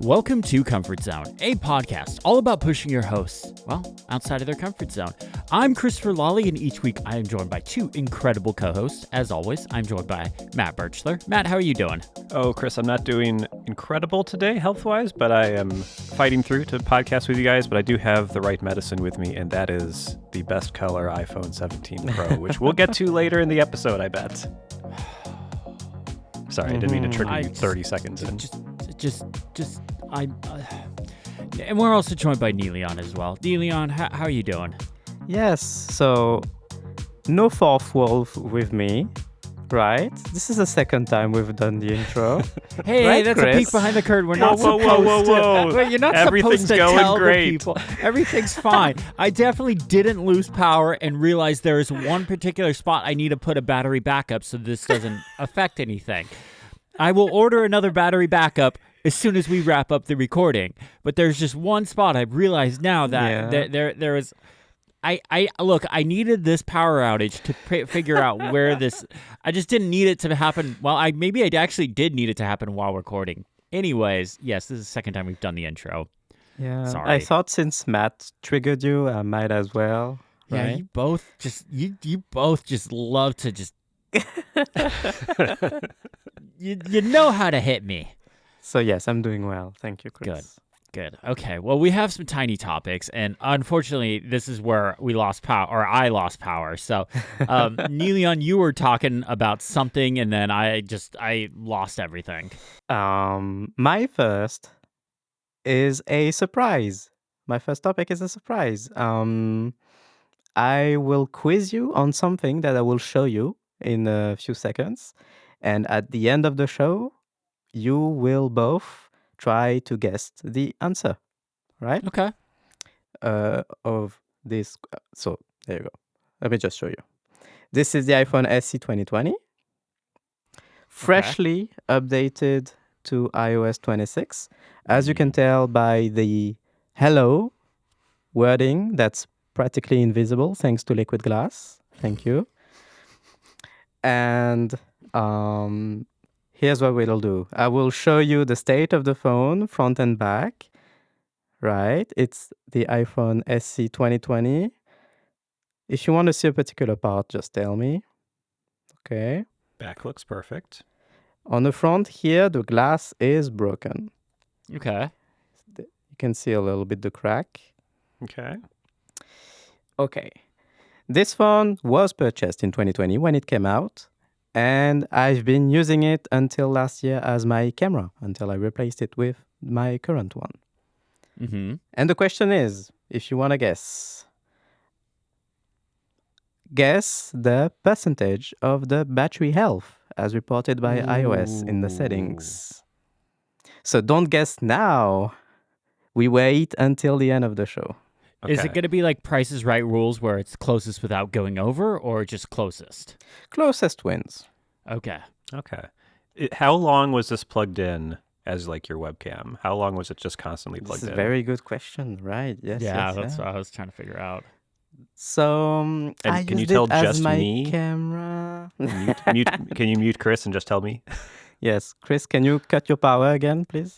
Welcome to Comfort Zone, a podcast all about pushing your hosts, outside of their comfort zone. I'm Christopher Lawley, and each week I am joined by two incredible co-hosts. As always, I'm joined by Matt Birchler. Matt, how are you doing? Oh, Chris, I'm not doing incredible today health-wise, but I am fighting through to podcast with you guys, but I do have the right medicine with me, and that is the best color iPhone 17 Pro, which we'll get to later in the episode, I bet. Sorry, I didn't mean to trigger you 30 seconds in. And we're also joined by Niléane as well. Niléane, how are you doing? Yes, so no fourth wall with me, right? This is the second time we've done the intro. Hey, right, that's Chris? a peek behind the curtain. We're not Whoa, supposed whoa. to. Wait, you're not Everything's supposed to going tell great. the people. Everything's fine. I definitely didn't lose power and realize there is one particular spot I need to put a battery backup so this doesn't affect anything. I will order another battery backup as soon as we wrap up the recording. But there's just one spot I've realized now that there is. Look, I needed this power outage to figure out where this. I just didn't need it to happen. Well, I actually did need it to happen while recording. Anyways, yes, this is the second time we've done the intro. Yeah, Sorry. I thought since Matt triggered you, I might as well. Yeah, right? you both just love to just. You know how to hit me. So yes, I'm doing well. Thank you, Chris. Good. Okay. Well, we have some tiny topics, and unfortunately, this is where we lost power, or I lost power. So, Niléane, you were talking about something, and then I lost everything. My first is a surprise. My first topic is a surprise. I will quiz you on something that I will show you in a few seconds, and at the end of the show, you will both try to guess the answer, right? Okay. Of this. So there you go. Let me just show you. This is the iPhone SE 2020, freshly updated to iOS 26. As you can tell by the hello wording, that's practically invisible thanks to liquid glass. Thank you. And here's what we'll do. I will show you the state of the phone, front and back. Right? It's the iPhone SE 2020. If you want to see a particular part, just tell me. Okay. Back looks perfect. On the front here, the glass is broken. Okay. You can see a little bit the crack. Okay. Okay. This phone was purchased in 2020 when it came out. And I've been using it until last year as my camera, until I replaced it with my current one. Mm-hmm. And the question is, if you want to guess the percentage of the battery health as reported by iOS in the settings. So don't guess now. We wait until the end of the show. Okay. Is it going to be like Price is Right rules where it's closest without going over, or just closest? Closest wins. Okay. How long was this plugged in as like your webcam? How long was it just constantly plugged This is in? a very good question, right? Yes. Yeah, yes, that's what I was trying to figure out. So I can you used tell it as just my me? camera. Can you mute Chris and just tell me? Yes, Chris, can you cut your power again, please?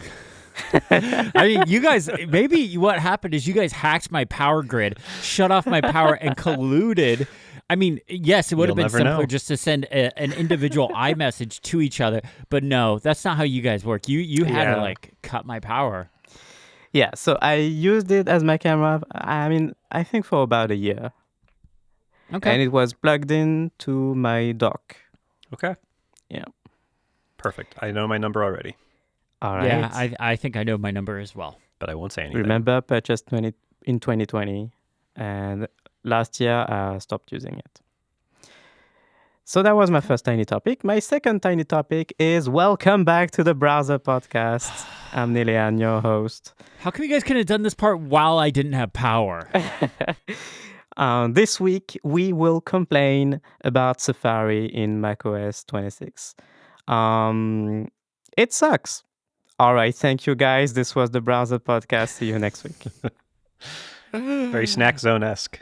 I mean, you guys, maybe what happened is you guys hacked my power grid, shut off my power, and colluded. I mean, yes, it would have been never simpler know. just to send an individual iMessage to each other. But no, that's not how you guys work. You had to like cut my power. Yeah, so I used it as my camera, I think for about a year. Okay. And it was plugged in to my dock. Okay. Yeah. Perfect. I know my number already, All right. Yeah, I think I know my number as well. but I won't say anything. Remember, purchased in 2020, and last year I stopped using it. So that was my first tiny topic. My second tiny topic is welcome back to the Browser Podcast. I'm Niléane, your host. How come you guys could have done this part while I didn't have power? This week, we will complain about Safari in macOS 26. It sucks. All right, thank you, guys. This was the Browser Podcast. See you next week. Very Snack Zone-esque.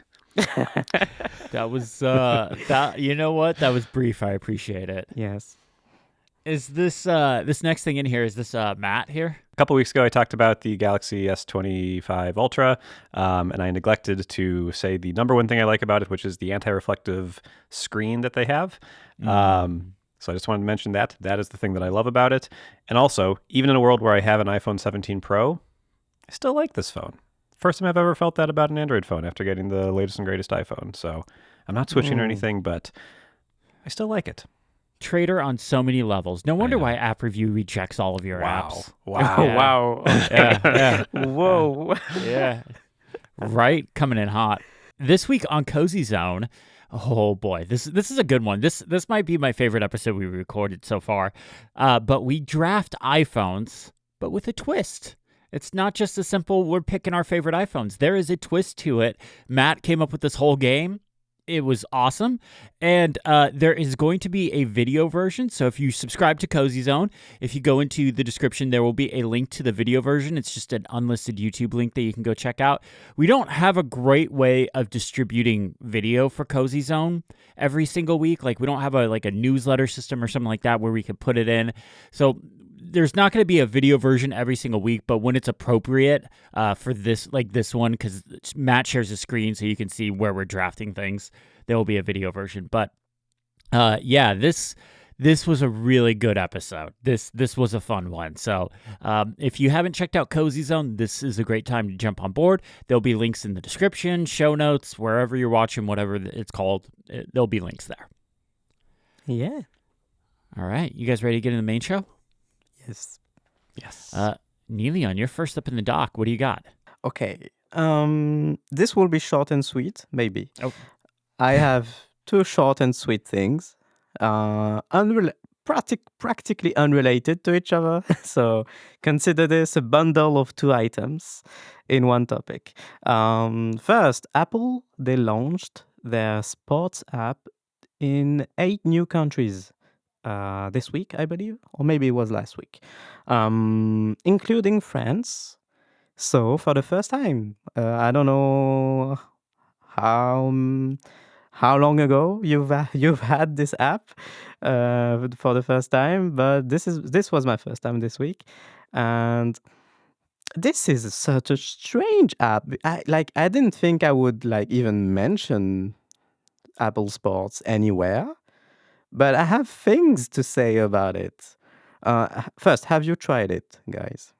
That was that. You know what? That was brief. I appreciate it. Yes. Is this this next thing in here? Is this Matt here? couple weeks ago, I talked about the Galaxy S25 Ultra, and I neglected to say the number one thing I like about it, which is the anti-reflective screen that they have. So I just wanted to mention that. That is the thing that I love about it. And also, even in a world where I have an iPhone 17 Pro, I still like this phone. First time I've ever felt that about an Android phone after getting the latest and greatest iPhone. So I'm not switching or anything, but I still like it. Trader on so many levels. No wonder why App Review rejects all of your apps. Wow. Yeah. Wow. Yeah. Whoa. Yeah. Right? Coming in hot. This week on Cozy Zone, oh boy, this is a good one. This might be my favorite episode we recorded so far. But we draft iPhones, but with a twist. It's not just a simple, we're picking our favorite iPhones. There is a twist to it. Matt came up with this whole game. It was awesome. And there is going to be a video version. So if you subscribe to Cozy Zone, if you go into the description, there will be a link to the video version. It's just an unlisted YouTube link that you can go check out. We don't have a great way of distributing video for Cozy Zone every single week. Like, we don't have a newsletter system or something like that where we can put it in. So there's not going to be a video version every single week, but when it's appropriate for this one, because Matt shares a screen so you can see where we're drafting things, there will be a video version. But this was a really good episode. This was a fun one. So if you haven't checked out Cozy Zone, this is a great time to jump on board. There'll be links in the description, show notes, wherever you're watching, whatever it's called. There'll be links there. Yeah. All right. You guys ready to get in the main show? Yes. Niléane, you're first up in the dock. What do you got? Okay. This will be short and sweet, maybe. Oh. I have two short and sweet things, practically unrelated to each other. So consider this a bundle of two items in one topic. First, Apple, they launched their sports app in 8 new countries. This week, I believe, or maybe it was last week, including France. So for the first time, I don't know how long ago you've had this app for the first time, but this was my first time this week, and this is such a strange app. I didn't think I would even mention Apple Sports anywhere. But I have things to say about it. First, have you tried it, guys?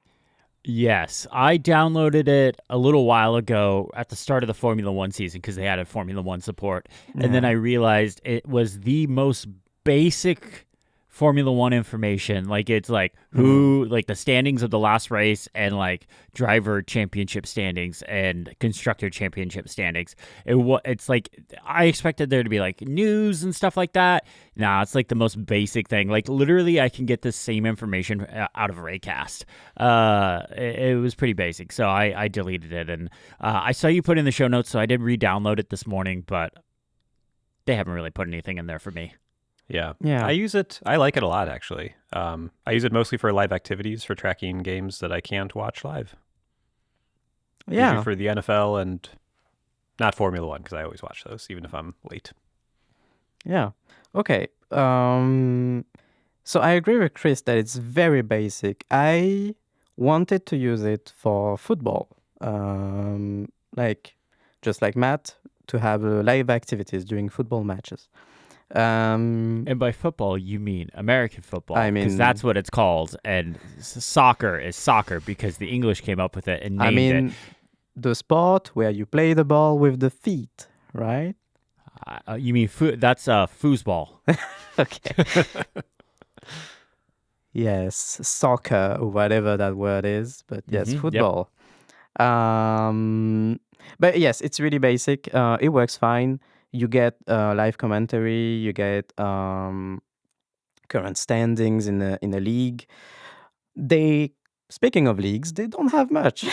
Yes, I downloaded it a little while ago at the start of the Formula One season because they added Formula One support. And then I realized it was the most basic Formula One information. Like, it's who, the standings of the last race and driver championship standings and constructor championship standings. It's I expected there to be news and stuff like that. Nah, it's the most basic thing. Literally, I can get the same information out of Raycast. It was pretty basic, so I deleted it. And I saw you put in the show notes, so I did re-download it this morning, but they haven't really put anything in there for me. Yeah. I use it. I like it a lot, actually. I use it mostly for live activities, for tracking games that I can't watch live. Yeah. Usually for the NFL and not Formula One, because I always watch those, even if I'm late. Yeah. Okay. So I agree with Chris that it's very basic. I wanted to use it for football, just like Matt, to have live activities during football matches. And by football, you mean American football. I mean, because that's what it's called. And soccer is soccer because the English came up with it and named it. The sport where you play the ball with the feet, right? You mean that's foosball. Okay. Yes, soccer or whatever that word is. But yes, football. Yep. But yes, it's really basic. It works fine. You get live commentary. You get current standings in the league. Speaking of leagues, they don't have much.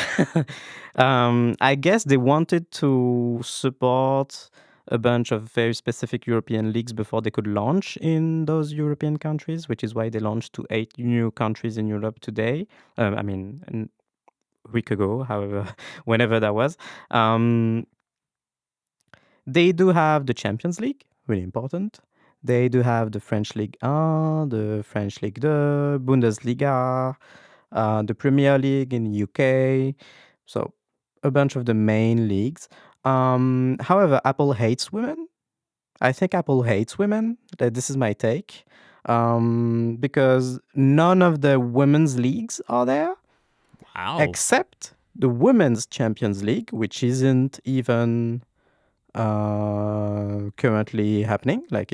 I guess they wanted to support a bunch of very specific European leagues before they could launch in those European countries, which is why they launched to 8 new countries in Europe today. A week ago, however, whenever that was. They do have the Champions League, really important. They do have the French Ligue 1, the French Ligue 2, Bundesliga. the Premier League in the UK, so a bunch of the main leagues. However, Apple hates women. I think Apple hates women. This is my take. Because none of the women's leagues are there, Wow. except the Women's Champions League, which isn't even currently happening. Like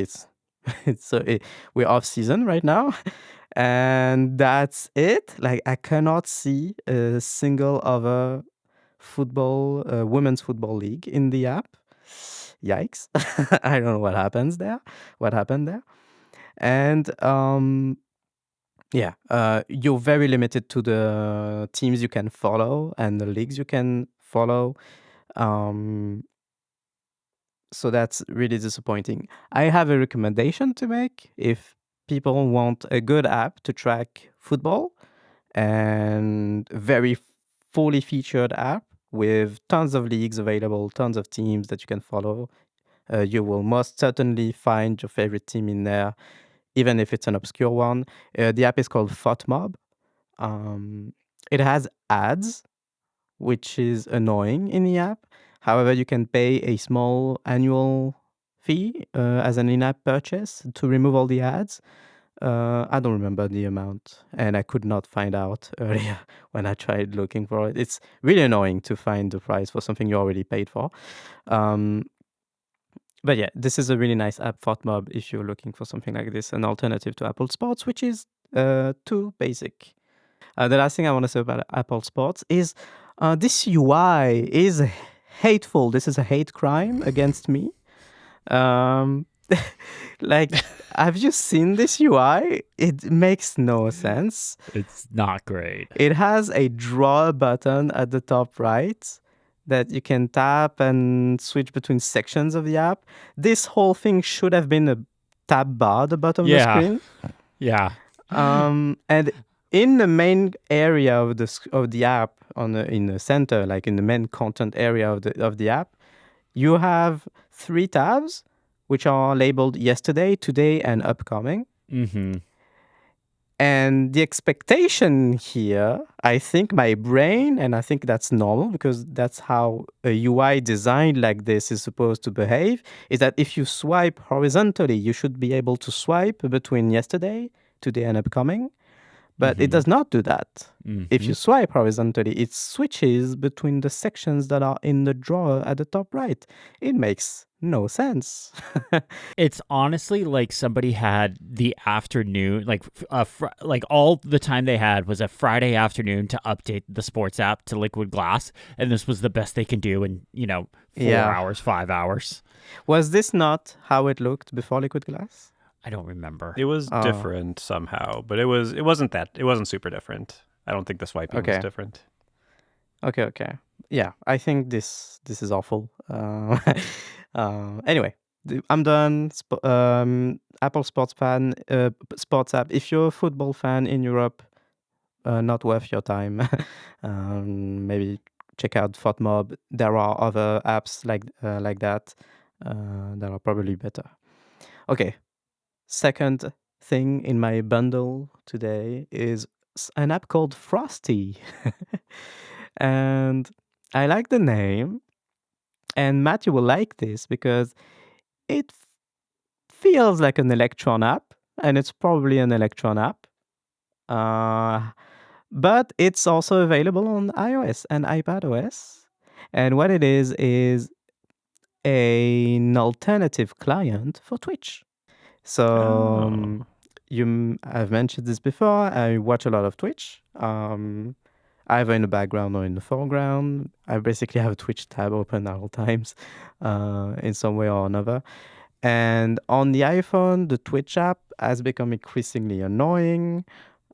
we're off season right now, and that's it. Like I cannot see a single other women's football league in the app. Yikes! I don't know what happened there. And you're very limited to the teams you can follow and the leagues you can follow. So that's really disappointing. I have a recommendation to make if people want a good app to track football and very fully featured app with tons of leagues available, tons of teams that you can follow. You will most certainly find your favorite team in there, even if it's an obscure one. The app is called FOTMob. It has ads, which is annoying in the app. However, you can pay a small annual fee as an in-app purchase to remove all the ads. I don't remember the amount, and I could not find out earlier when I tried looking for it. It's really annoying to find the price for something you already paid for. But yeah, this is a really nice app, FOTMob, if you're looking for something like this, an alternative to Apple Sports, which is too basic. The last thing I want to say about Apple Sports is this UI is hateful. This is a hate crime against me. Like, have you seen this UI? It makes no sense. It's not great. It has a draw button at the top right that you can tap and switch between sections of the app. This whole thing should have been a tab bar at the bottom of the screen. Yeah. And in the main area of the app, in the center, like in the main content area of the app, you have 3 tabs which are labeled yesterday, today, and upcoming. Mm-hmm. And the expectation here, I think my brain, and I think that's normal because that's how a UI designed like this is supposed to behave, is that if you swipe horizontally, you should be able to swipe between yesterday, today, and upcoming. But it does not do that. If you swipe horizontally, it switches between the sections that are in the drawer at the top right. It makes no sense. It's honestly like somebody had the afternoon, like all the time they had was a Friday afternoon to update the sports app to Liquid Glass, and this was the best they can do in 4 hours, 5 hours. Was this not how it looked before Liquid Glass? I don't remember. It was different somehow, but it wasn't super different. I don't think the swiping was different. Okay. Yeah, I think this is awful. Anyway, I'm done. Apple Sports Sports app. If you're a football fan in Europe, not worth your time. Maybe check out FOTMob. There are other apps like that that are probably better. Okay. Second thing in my bundle today is an app called Frosty. And I like the name. And Matt, you will like this because it feels like an Electron app. And it's probably an Electron app. But it's also available on iOS and iPadOS. And what it is an alternative client for Twitch. So I've mentioned this before. I watch a lot of Twitch, either in the background or in the foreground. I basically have a Twitch tab open at all times, in some way or another. And on the iPhone, the Twitch app has become increasingly annoying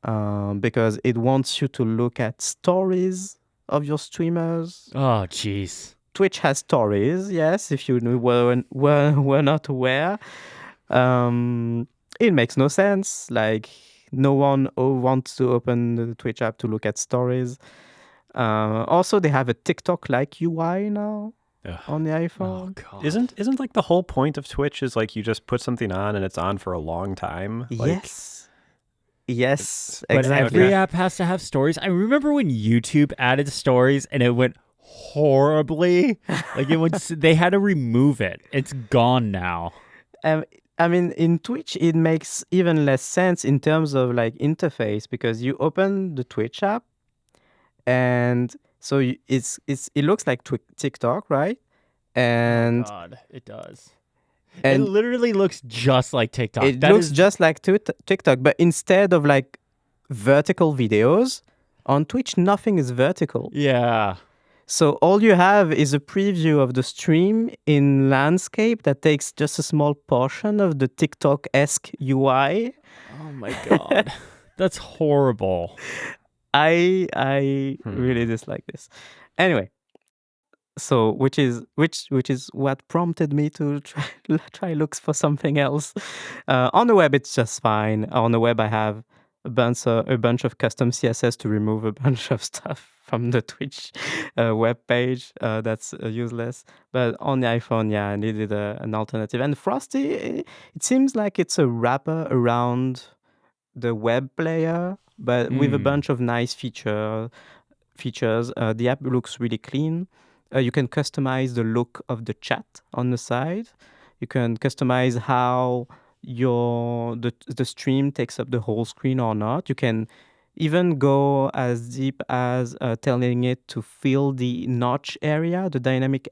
because it wants you to look at stories of your streamers. Oh, jeez. Twitch has stories, yes, if you were not aware. It makes no sense. Like, no one wants to open the Twitch app to look at stories. Also, they have a TikTok-like UI now on the iPhone. Oh, God. Isn't like the whole point of Twitch is like you just put something on and it's on for a long time? Like, Yes. Yes, But exactly. every app has to have stories. I remember when YouTube added stories and it went horribly. Like they had to remove it. It's gone now. I mean, in Twitch, it makes even less sense in terms of like interface because you open the Twitch app, and so it looks like TikTok, right? And God, it does. and it literally looks just like TikTok. it looks just like TikTok, but instead of like vertical videos on Twitch, nothing is vertical. Yeah. So all you have is a preview of the stream in landscape that takes just a small portion of the TikTok-esque UI. Oh my God. That's horrible. I really dislike this. Anyway, so which is what prompted me to try looks for something else. On the web, it's just fine. On the web, I have a bunch of custom CSS to remove a bunch of stuff from the Twitch web page that's useless. But on the iPhone, yeah, I needed an alternative. And Frosty, it seems like it's a wrapper around the web player, but with a bunch of nice features. The app looks really clean. You can customize the look of the chat on the side. You can customize how the stream takes up the whole screen or not. You can even go as deep as telling it to fill the notch area, the dynamic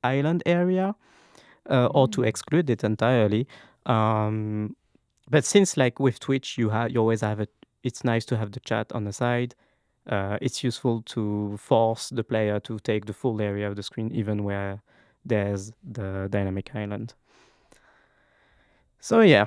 island area, or to exclude it entirely. But since like with Twitch, you always have it. It's nice to have the chat on the side. It's useful to force the player to take the full area of the screen, even where there's the dynamic island. So yeah,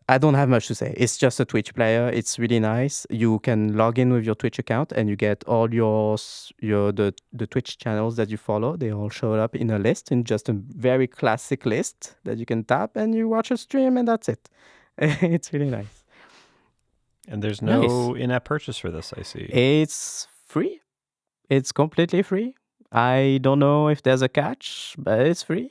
I don't have much to say. It's just a Twitch player. It's really nice. You can log in with your Twitch account and you get all the Twitch channels that you follow. They all show up in a list, in just a very classic list that you can tap and you watch a stream and that's it. It's really nice. And there's no in-app purchase for this, I see. It's free. It's completely free. I don't know if there's a catch, but it's free.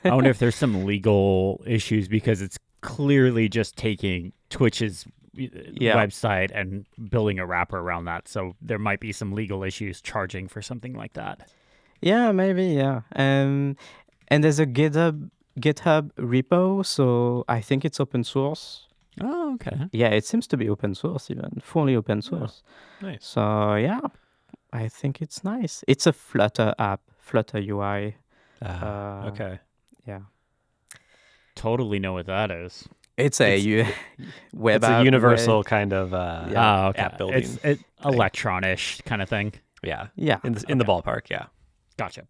I wonder if there's some legal issues because it's clearly just taking Twitch's website and building a wrapper around that. So there might be some legal issues charging for something like that. Yeah, maybe, yeah. And there's a GitHub repo, so I think it's open source. Oh, okay. Yeah, it seems to be open source, even fully open source. Oh, nice. So yeah, I think it's nice. It's a Flutter app, Flutter UI. Okay. Yeah. Totally know what that is. It's a web it's app. A universal kind of okay. app building. It's Electron-ish kind of thing. Yeah. Yeah. In the ballpark, yeah. Gotcha.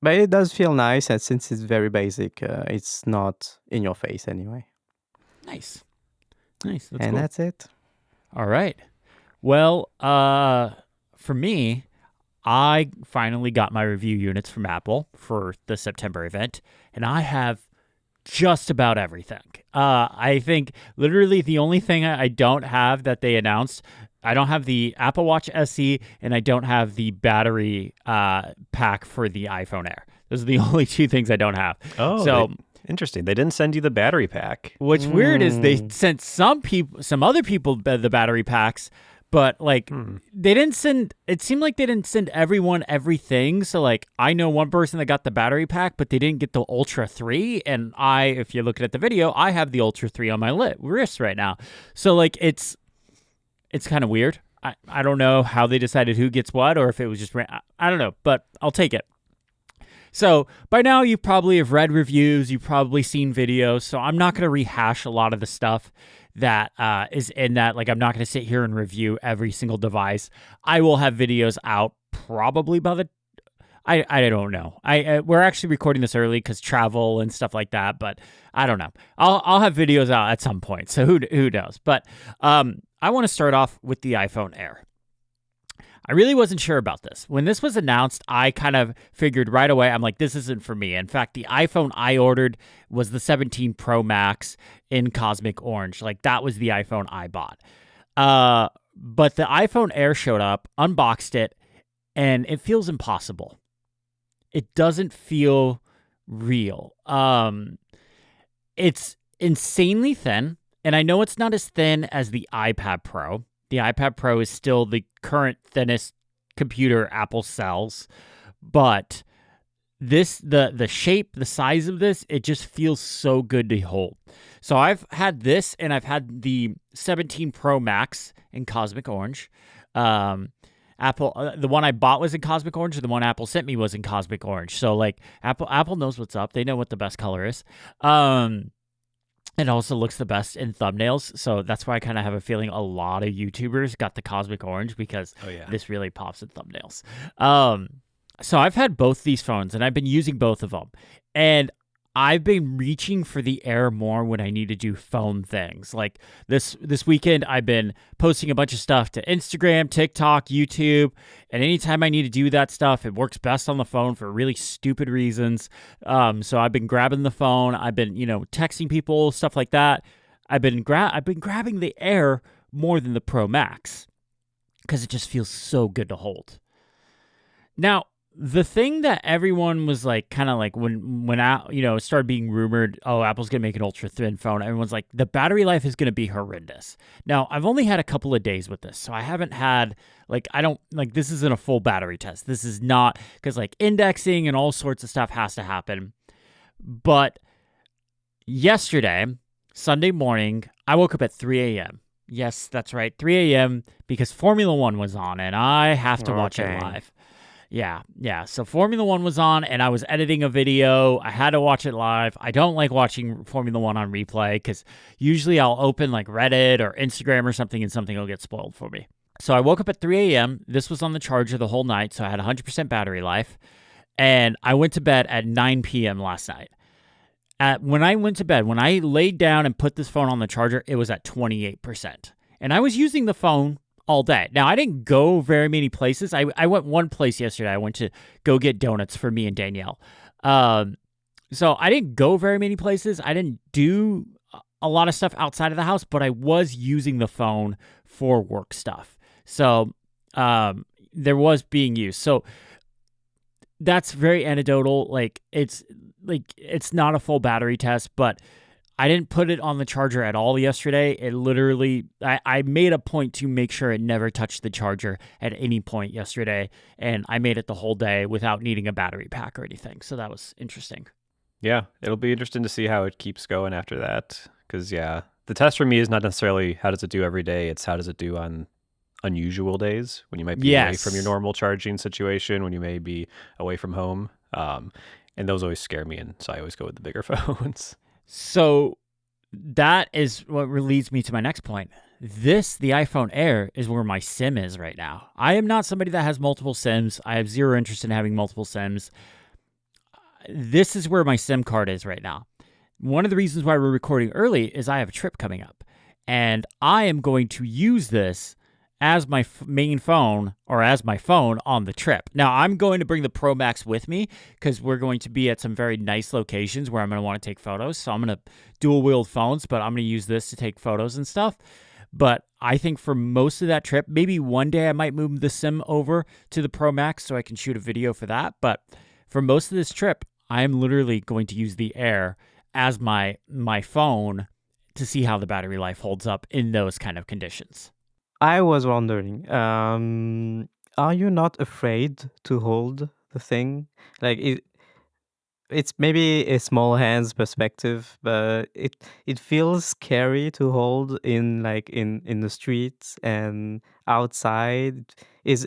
But it does feel nice, and since it's very basic, it's not in your face anyway. Nice. That's and cool. That's it. All right. Well, for me, I finally got my review units from Apple for the September event, and I have just about everything. I think literally the only thing I don't have that they announced, I don't have the Apple Watch SE, and I don't have the battery pack for the iPhone Air. Those are the only two things I don't have. Oh, so interesting. They didn't send you the battery pack. What's weird is they sent some other people the battery packs, but like they didn't send. It seemed like they didn't send everyone everything. So like I know one person that got the battery pack, but they didn't get the Ultra 3. And if you're looking at the video, I have the Ultra 3 on my wrist right now. So like it's kind of weird. I don't know how they decided who gets what, or if it was just I don't know, but I'll take it. So by now you probably have read reviews, you've probably seen videos, so I'm not going to rehash a lot of the stuff that is in that. Like I'm not going to sit here and review every single device. I will have videos out probably by the I don't know. We're actually recording this early because travel and stuff like that, but I don't know. I'll have videos out at some point, so who knows? But I want to start off with the iPhone Air. I really wasn't sure about this. When this was announced, I kind of figured right away, I'm like, this isn't for me. In fact, the iPhone I ordered was the 17 Pro Max in Cosmic Orange. Like, that was the iPhone I bought. But the iPhone Air showed up, unboxed it, and it feels impossible. It doesn't feel real. It's insanely thin. And I know it's not as thin as the iPad Pro. The iPad Pro is still the current thinnest computer Apple sells, but the shape, the size of this, it just feels so good to hold. So I've had this, and I've had the 17 Pro Max in Cosmic Orange. Apple, the one I bought was in Cosmic Orange, and the one Apple sent me was in Cosmic Orange. So like Apple knows what's up. They know what the best color is. It also looks the best in thumbnails, so that's why I kind of have a feeling a lot of YouTubers got the Cosmic Orange because this really pops in thumbnails. So I've had both these phones, and I've been using both of them, and I've been reaching for the Air more when I need to do phone things. Like this weekend, I've been posting a bunch of stuff to Instagram, TikTok, YouTube, and anytime I need to do that stuff, it works best on the phone for really stupid reasons. So I've been grabbing the phone. I've been, texting people, stuff like that. I've been grabbing the Air more than the Pro Max because it just feels so good to hold. Now, the thing that everyone was like, kind of like when it started being rumored, oh, Apple's going to make an ultra thin phone, everyone's like, the battery life is going to be horrendous. Now, I've only had a couple of days with this, so I haven't had, this isn't a full battery test. This is not, because indexing and all sorts of stuff has to happen. But yesterday, Sunday morning, I woke up at 3 a.m. Yes, that's right, 3 a.m. because Formula One was on, and I have to watch it live. Yeah. So Formula One was on, and I was editing a video. I had to watch it live. I don't like watching Formula One on replay because usually I'll open Reddit or Instagram or something, and something will get spoiled for me. So I woke up at 3 a.m. This was on the charger the whole night, so I had 100% battery life. And I went to bed at 9 p.m. last night. When I went to bed, when I laid down and put this phone on the charger, it was at 28%. And I was using the phone all day. Now, I didn't go very many places. I went one place yesterday. I went to go get donuts for me and Danielle. So I didn't go very many places. I didn't do a lot of stuff outside of the house, but I was using the phone for work stuff. So there was being used. So that's very anecdotal. It's not a full battery test, but I didn't put it on the charger at all yesterday. It literally, I made a point to make sure it never touched the charger at any point yesterday, and I made it the whole day without needing a battery pack or anything. So that was interesting. Yeah, it'll be interesting to see how it keeps going after that. Because, the test for me is not necessarily how does it do every day. It's how does it do on unusual days when you might be away from your normal charging situation, when you may be away from home. And those always scare me, and so I always go with the bigger phones. So that is what leads me to my next point. The iPhone Air, is where my SIM is right now. I am not somebody that has multiple SIMs. I have zero interest in having multiple SIMs. This is where my SIM card is right now. One of the reasons why we're recording early is I have a trip coming up, and I am going to use this as my main phone, or as my phone on the trip. Now, I'm going to bring the Pro Max with me because we're going to be at some very nice locations where I'm going to want to take photos. So I'm going to dual-wield phones, but I'm going to use this to take photos and stuff. But I think for most of that trip, maybe one day I might move the SIM over to the Pro Max so I can shoot a video for that. But for most of this trip, I'm literally going to use the Air as my phone to see how the battery life holds up in those kind of conditions. I was wondering, are you not afraid to hold the thing? It's maybe a small hands perspective, but it feels scary to hold in the streets and outside. Does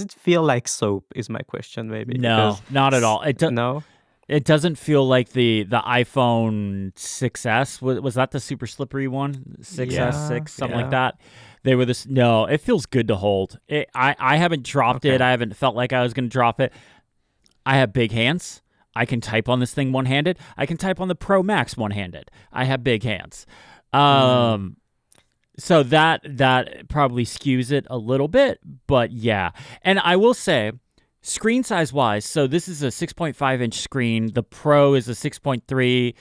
it feel like soap? Is my question maybe? No, not at all. No. It doesn't feel like the iPhone 6S. Was that the super slippery one? 6S, 6, something like that. They were this. No, it feels good to hold. I haven't dropped it. I haven't felt like I was going to drop it. I have big hands. I can type on this thing one-handed. I can type on the Pro Max one-handed. I have big hands. So that probably skews it a little bit, but yeah. And I will say, screen size wise, so this is a 6.5 inch screen. The Pro is a 6.3.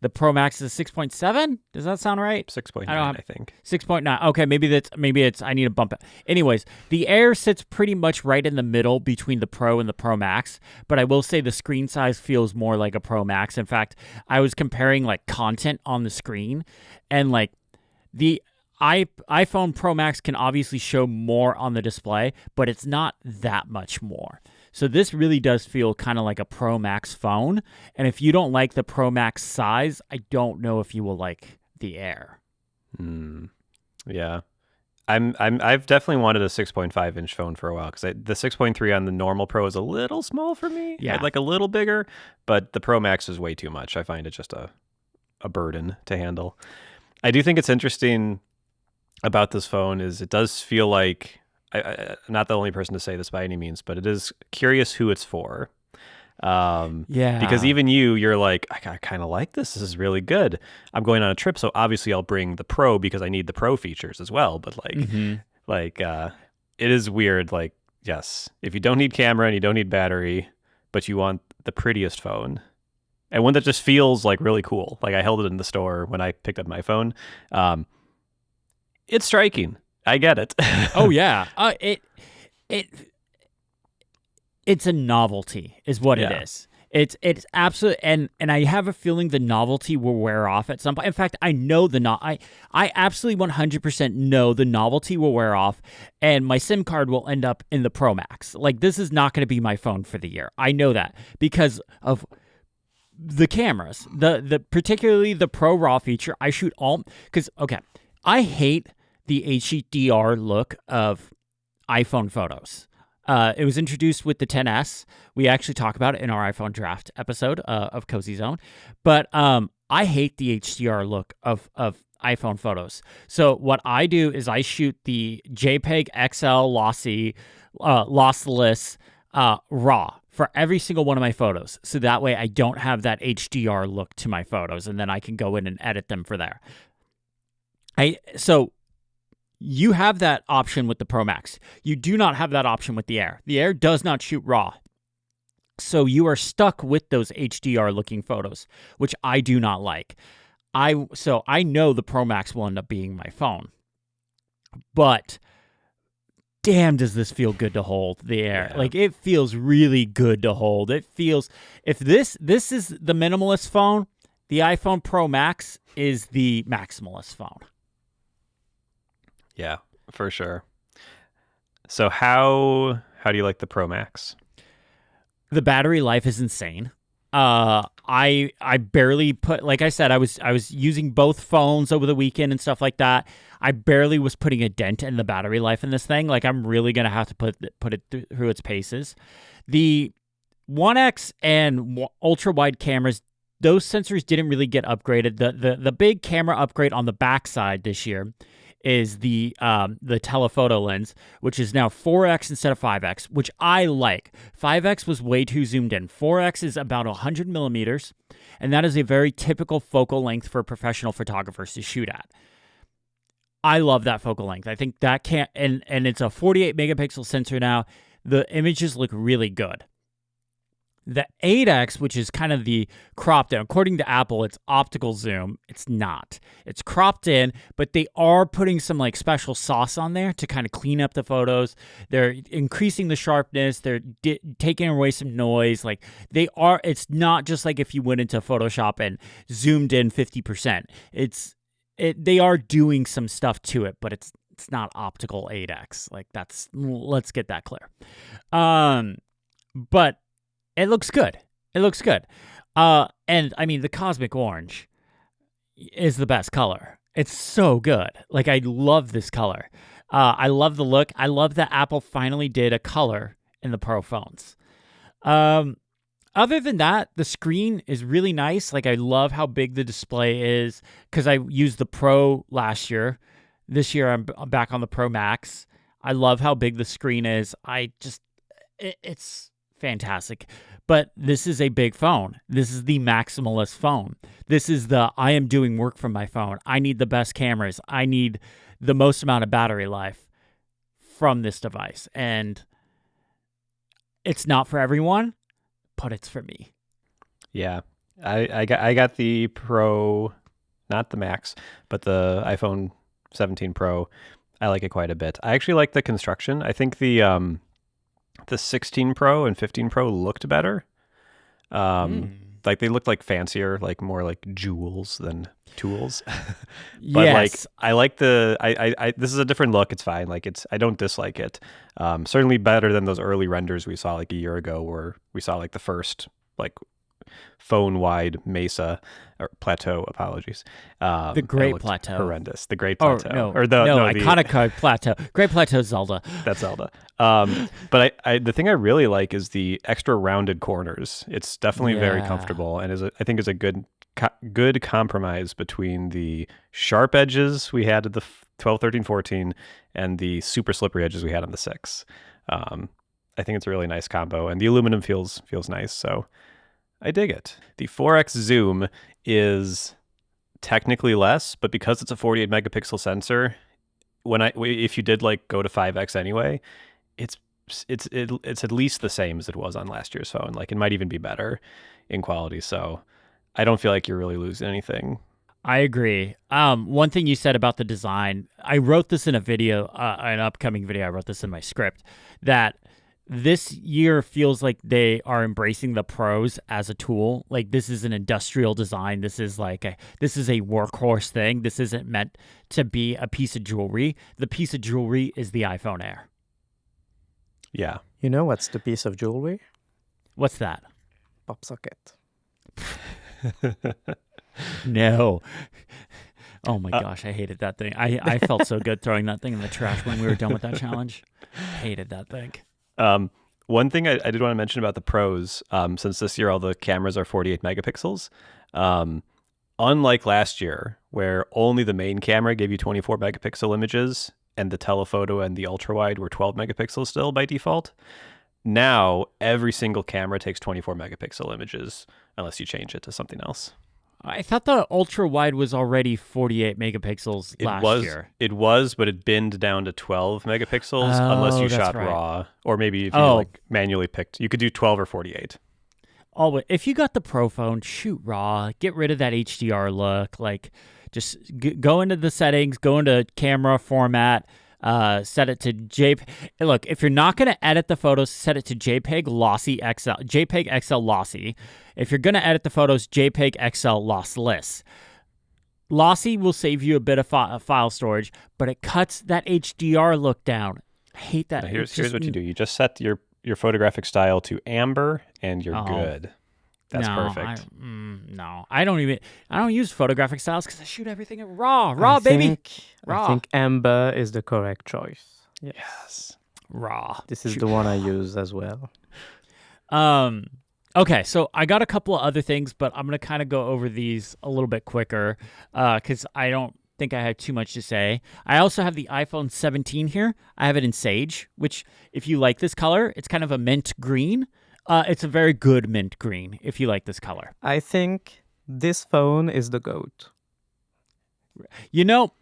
The Pro Max is a 6.7. Does that sound right? 6.9, I think. 6.9. Okay, maybe it's I need to bump it. Anyways, the Air sits pretty much right in the middle between the Pro and the Pro Max, but I will say the screen size feels more like a Pro Max. In fact, I was comparing content on the screen, and The iPhone Pro Max can obviously show more on the display, but it's not that much more. So this really does feel kind of like a Pro Max phone. And if you don't like the Pro Max size, I don't know if you will like the Air. Yeah. I've definitely wanted a 6.5 inch phone for a while because the 6.3 on the normal Pro is a little small for me. Yeah. I'd like a little bigger, but the Pro Max is way too much. I find it just a burden to handle. I do think it's interesting about this phone is it does feel like, I'm not the only person to say this by any means, but it is curious who it's for. Because even you're like, I kind of like this. This is really good. I'm going on a trip, so obviously I'll bring the Pro because I need the Pro features as well. But it is weird. Like, yes, if you don't need camera and you don't need battery, but you want the prettiest phone and one that just feels like really cool. Like I held it in the store when I picked up my phone. It's striking. I get it. Oh yeah. It's a novelty is what it is. It's absolute, and I have a feeling the novelty will wear off at some point. In fact, I know I absolutely 100% know the novelty will wear off, and my SIM card will end up in the Pro Max. Like this is not going to be my phone for the year. I know that because of the cameras, the particularly the Pro RAW feature. I shoot all because I hate the HDR look of iPhone photos. It was introduced with the XS. We actually talk about it in our iPhone draft episode of Cozy Zone. But I hate the HDR look of iPhone photos. So what I do is I shoot the JPEG XL lossless RAW for every single one of my photos. So that way I don't have that HDR look to my photos, and then I can go in and edit them for there. So you have that option with the Pro Max. You do not have that option with the Air. The Air does not shoot RAW. So you are stuck with those HDR looking photos, which I do not like. So I know the Pro Max will end up being my phone. But damn, does this feel good to hold, the Air. Yeah. Like it feels really good to hold. It feels, if this is the minimalist phone, the iPhone Pro Max is the maximalist phone. Yeah, for sure. So how do you like the Pro Max? The battery life is insane. I barely put, like I said, I was using both phones over the weekend and stuff like that. I barely was putting a dent in the battery life in this thing. Like I'm really gonna have to put it through its paces. The 1X and ultra wide cameras, those sensors didn't really get upgraded. The big camera upgrade on the backside this year is the telephoto lens, which is now 4x instead of 5x, which I like. 5x was way too zoomed in. 4x is about 100 millimeters, and that is a very typical focal length for professional photographers to shoot at. I love that focal length. I think that and it's a 48 megapixel sensor now. The images look really good. The 8X, which is kind of the cropped in, according to Apple, it's optical zoom. It's not. It's cropped in, but they are putting some like special sauce on there to kind of clean up the photos. They're increasing the sharpness. They're taking away some noise. Like it's not just like if you went into Photoshop and zoomed in 50%. They are doing some stuff to it, but it's not optical 8X. Like let's get that clear. But it looks good. And I mean, the cosmic orange is the best color. It's so good. Like, I love this color. I love the look. I love that Apple finally did a color in the Pro phones. Other than that, the screen is really nice. Like, I love how big the display is because I used the Pro last year. This year, I'm back on the Pro Max. I love how big the screen is. It's fantastic. But this is a big phone. This is the maximalist phone. This is I am doing work from my phone. I need the best cameras. I need the most amount of battery life from this device. And it's not for everyone, but it's for me. Yeah. I got the Pro, not the Max, but the iPhone 17 Pro. I like it quite a bit. I actually like the construction. I think the 16 Pro and 15 Pro looked better. like they look like fancier, like more like jewels than tools. But Yes. like I like the I this is a different look. It's fine. Like I don't dislike it. Certainly better than those early renders we saw like a year ago, where we saw like the first like phone wide mesa or plateau. Apologies. The Great Plateau. Horrendous. The Great Oh, Plateau. no, Or the iconic Plateau. Great Plateau Zelda. That's Zelda. But I the thing I really like is the extra rounded corners. It's definitely very Yeah. comfortable and I think is a good compromise between the sharp edges we had at the 12, 13, 14 and the super slippery edges we had on the 6. I think it's a really nice combo, and the aluminum feels nice, so I dig it. The 4x zoom is technically less, but because it's a 48 megapixel sensor, if you did like go to 5x anyway, it's at least the same as it was on last year's phone. Like it might even be better in quality. So I don't feel like you're really losing anything. I agree. One thing you said about the design, I wrote this in a video, an upcoming video. I wrote this in my script, that this year feels like they are embracing the pros as a tool. Like this is an industrial design. This is a workhorse thing. This isn't meant to be a piece of jewelry. The piece of jewelry is the iPhone Air. Yeah. You know what's the piece of jewelry? What's that? Pop socket. No. Oh my gosh, I hated that thing. I felt so good throwing that thing in the trash when we were done with that challenge. Hated that thing. One thing I did want to mention about the pros, since this year all the cameras are 48 megapixels, unlike last year where only the main camera gave you 24 megapixel images and the telephoto and the ultra wide were 12 megapixels still by default, now every single camera takes 24 megapixel images unless you change it to something else. I thought the ultra wide was already 48 megapixels last year. It was, but it binned down to 12 megapixels unless you shot RAW, or maybe if you like manually picked. You could do 12 or 48. Oh, if you got the Pro phone, shoot RAW. Get rid of that HDR look. Like, just go into the settings, go into camera format, set it to JPEG. Look, if you're not going to edit the photos, set it to JPEG Lossy XL, JPEG XL Lossy. If you're going to edit the photos, JPEG XL lossless. Lossy will save you a bit of file storage, but it cuts that HDR look down. I hate that. Now here's what you do. You just set your photographic style to amber, and you're good. That's perfect. I don't use photographic styles because I shoot everything in RAW, baby. RAW. I think amber is the correct choice. Yes. RAW. This is the one I use as well. Okay, so I got a couple of other things, but I'm going to kind of go over these a little bit quicker because I don't think I have too much to say. I also have the iPhone 17 here. I have it in sage, which if you like this color, it's kind of a mint green. It's a very good mint green if you like this color. I think this phone is the GOAT. You know,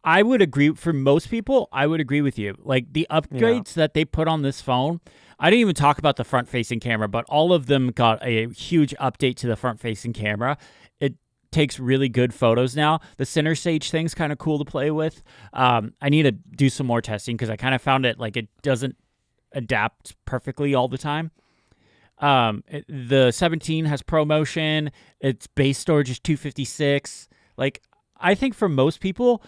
I would agree. For most people, I would agree with you. Like the upgrades that they put on this phone, I didn't even talk about the front-facing camera, but all of them got a huge update to the front-facing camera. It takes really good photos now. The center stage thing's kind of cool to play with. I need to do some more testing because I kind of found it like it doesn't adapt perfectly all the time. The 17 has ProMotion. Its base storage is 256. Like, I think for most people,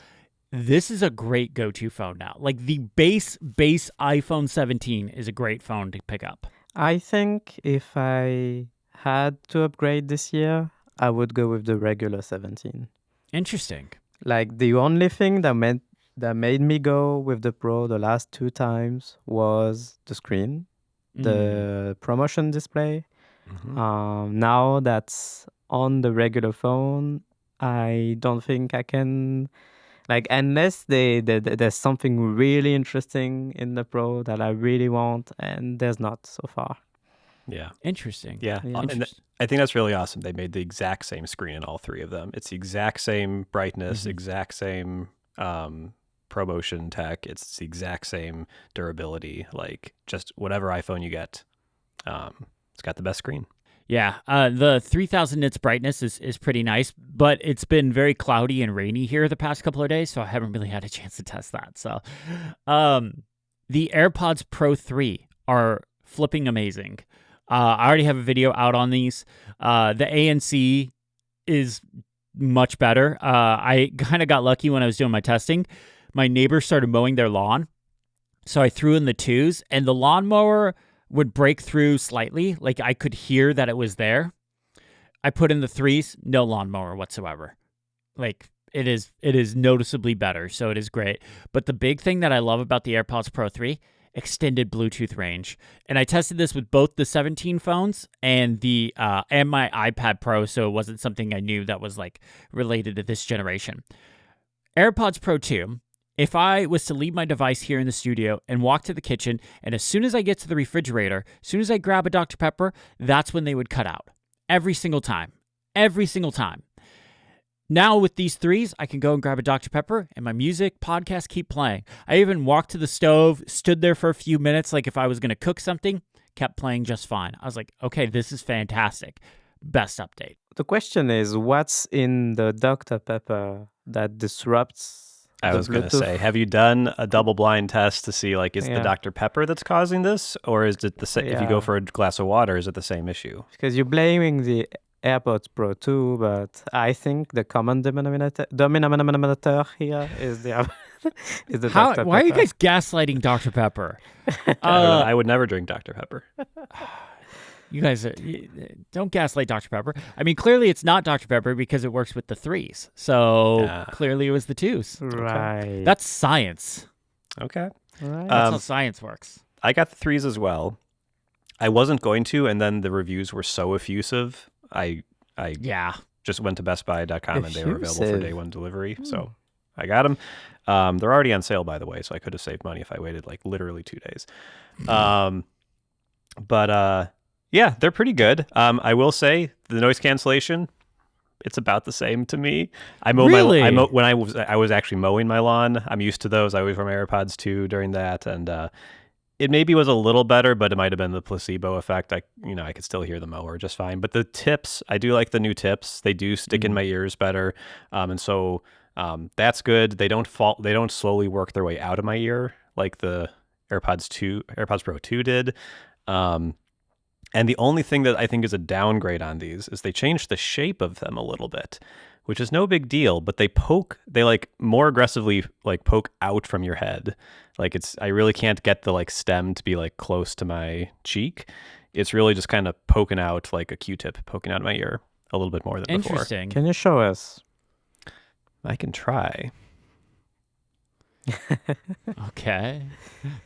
this is a great go-to phone now. Like, the base iPhone 17 is a great phone to pick up. I think if I had to upgrade this year, I would go with the regular 17. Interesting. Like, the only thing that made me go with the Pro the last 2 times was the screen, the ProMotion display. Mm-hmm. Now that's on the regular phone, I don't think I can, like, unless there's something really interesting in the Pro that I really want, and there's not so far. Yeah. Interesting. Yeah. And I think that's really awesome. They made the exact same screen in all 3 of them. It's the exact same brightness, exact same ProMotion tech. It's the exact same durability. Like, just whatever iPhone you get, it's got the best screen. Yeah, the 3000 nits brightness is pretty nice, but it's been very cloudy and rainy here the past couple of days, so I haven't really had a chance to test that. So, the AirPods Pro 3 are flipping amazing. I already have a video out on these. The ANC is much better. I kind of got lucky when I was doing my testing. My neighbor started mowing their lawn, so I threw in the 2s, and the lawnmower would break through slightly. Like I could hear that it was there. I put in the 3s, no lawnmower whatsoever. Like it is noticeably better, so it is great. But the big thing that I love about the AirPods Pro 3, extended Bluetooth range. And I tested this with both the 17 phones and the and my iPad Pro, so it wasn't something I knew that was like related to this generation. AirPods Pro 2, if I was to leave my device here in the studio and walk to the kitchen, and as soon as I get to the refrigerator, as soon as I grab a Dr. Pepper, that's when they would cut out. Every single time. Every single time. Now with these 3s, I can go and grab a Dr. Pepper and my music, podcast keep playing. I even walked to the stove, stood there for a few minutes, like if I was going to cook something, kept playing just fine. I was like, okay, this is fantastic. Best update. The question is, what's in the Dr. Pepper that disrupts I was going to say, have you done a double-blind test to see, like, is the Dr. Pepper that's causing this? Or is it the same? If you go for a glass of water, is it the same issue? Because you're blaming the AirPods Pro 2, but I think the common denominator here is the is the Dr. Pepper. Why are you guys gaslighting Dr. Pepper? I would never drink Dr. Pepper. You guys don't gaslight Dr. Pepper. I mean, clearly it's not Dr. Pepper because it works with the 3s. So clearly it was the 2s. Right. Okay. That's science. Okay. Right. That's how science works. I got the 3s as well. I wasn't going to, and then the reviews were so effusive. I just went to bestbuy.com and they were available for day 1 delivery. So I got them. They're already on sale, by the way, so I could have saved money if I waited like literally 2 days. Yeah, they're pretty good. I will say the noise cancellation, it's about the same to me. I mow when I was actually mowing my lawn. I'm used to those. I always wear my AirPods too during that, and it maybe was a little better, but it might have been the placebo effect. I could still hear the mower just fine. But the tips, I do like the new tips. They do stick in my ears better, and so that's good. They don't slowly work their way out of my ear like the AirPods Pro 2 did. And the only thing that I think is a downgrade on these is they changed the shape of them a little bit, which is no big deal, but they like more aggressively like poke out from your head. Like I really can't get the like stem to be like close to my cheek. It's really just kind of poking out like a Q-tip poking out of my ear a little bit more than before. Interesting. Can you show us? I can try. Okay.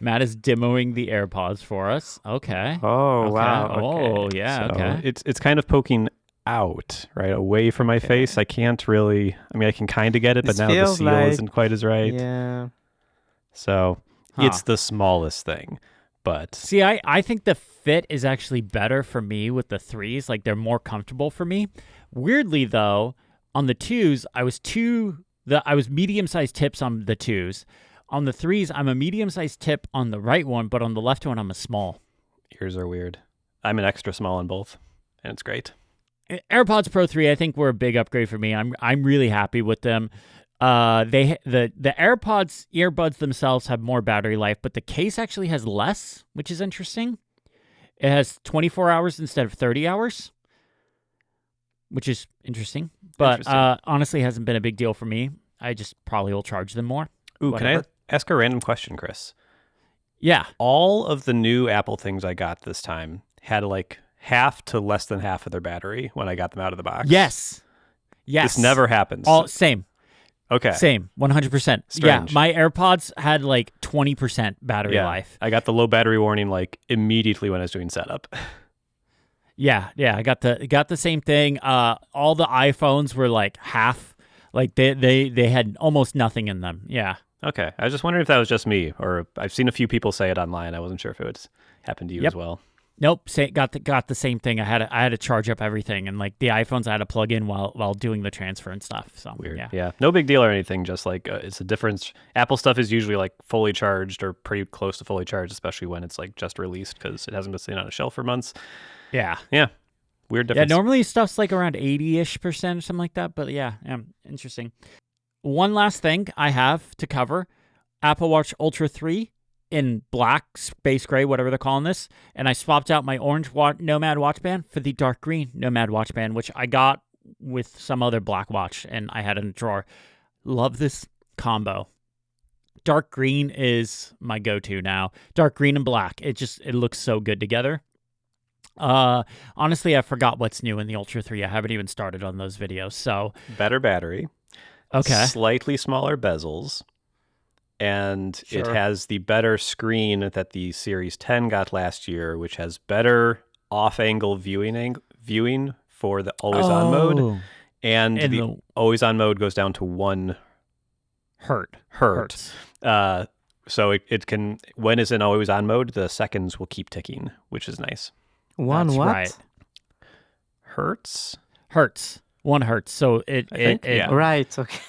Matt is demoing the AirPods for us. Okay. Oh, okay. wow. Oh, Okay. yeah. So okay. It's kind of poking out, right, away from my face. I can't really, I can kind of get it, but This now the feels seal like- isn't quite as right. Yeah. So Huh. it's the smallest thing, but See, I think the fit is actually better for me with the 3s. Like they're more comfortable for me. Weirdly though, on the 2s, I was medium-sized tips on the 2s. On the 3s, I'm a medium-sized tip on the right one, but on the left one, I'm a small. ears are weird. I'm an extra small on both, and it's great. AirPods Pro 3, I think, were a big upgrade for me. I'm really happy with them. The AirPods earbuds themselves have more battery life, but the case actually has less, which is interesting. It has 24 hours instead of 30 hours, which is interesting. But honestly, hasn't been a big deal for me. I just probably will charge them more. Ooh, Whatever. can I ask a random question, Chris? Yeah. All of the new Apple things I got this time had like half to less than half of their battery when I got them out of the box. Yes. This never happens. Same. Okay. Same. 100%. Yeah. Strange. My AirPods had like 20% battery life. I got the low battery warning like immediately when I was doing setup. Yeah. I got the same thing. All the iPhones were like half. Like they had almost nothing in them. Yeah. Okay. I was just wondering if that was just me, or I've seen a few people say it online. I wasn't sure if it would happen to you as well. Nope. Got the same thing. I had to charge up everything, and like the iPhones I had to plug in while doing the transfer and stuff. So Weird. Yeah. No big deal or anything. Just like it's a difference. Apple stuff is usually like fully charged or pretty close to fully charged, especially when it's like just released because it hasn't been sitting on a shelf for months. Yeah. Weird difference. Yeah, normally stuff's like around 80-ish% or something like that, but yeah, interesting. One last thing I have to cover, Apple Watch Ultra 3 in black, space gray, whatever they're calling this, and I swapped out my orange Nomad watch band for the dark green Nomad watch band, which I got with some other black watch, and I had in a drawer. Love this combo. Dark green is my go-to now. Dark green and black. It looks so good together. Honestly, I forgot what's new in the Ultra 3. I haven't even started on those videos. So better battery. Okay. Slightly smaller bezels. And it has the better screen that the Series 10 got last year, which has better off-angle viewing for the always-on mode. And the always-on mode goes down to 1 hertz. So it can, when it's in always-on mode, the seconds will keep ticking, which is nice. That's what? Right. Hertz. 1 hertz. So yeah. Right. Okay.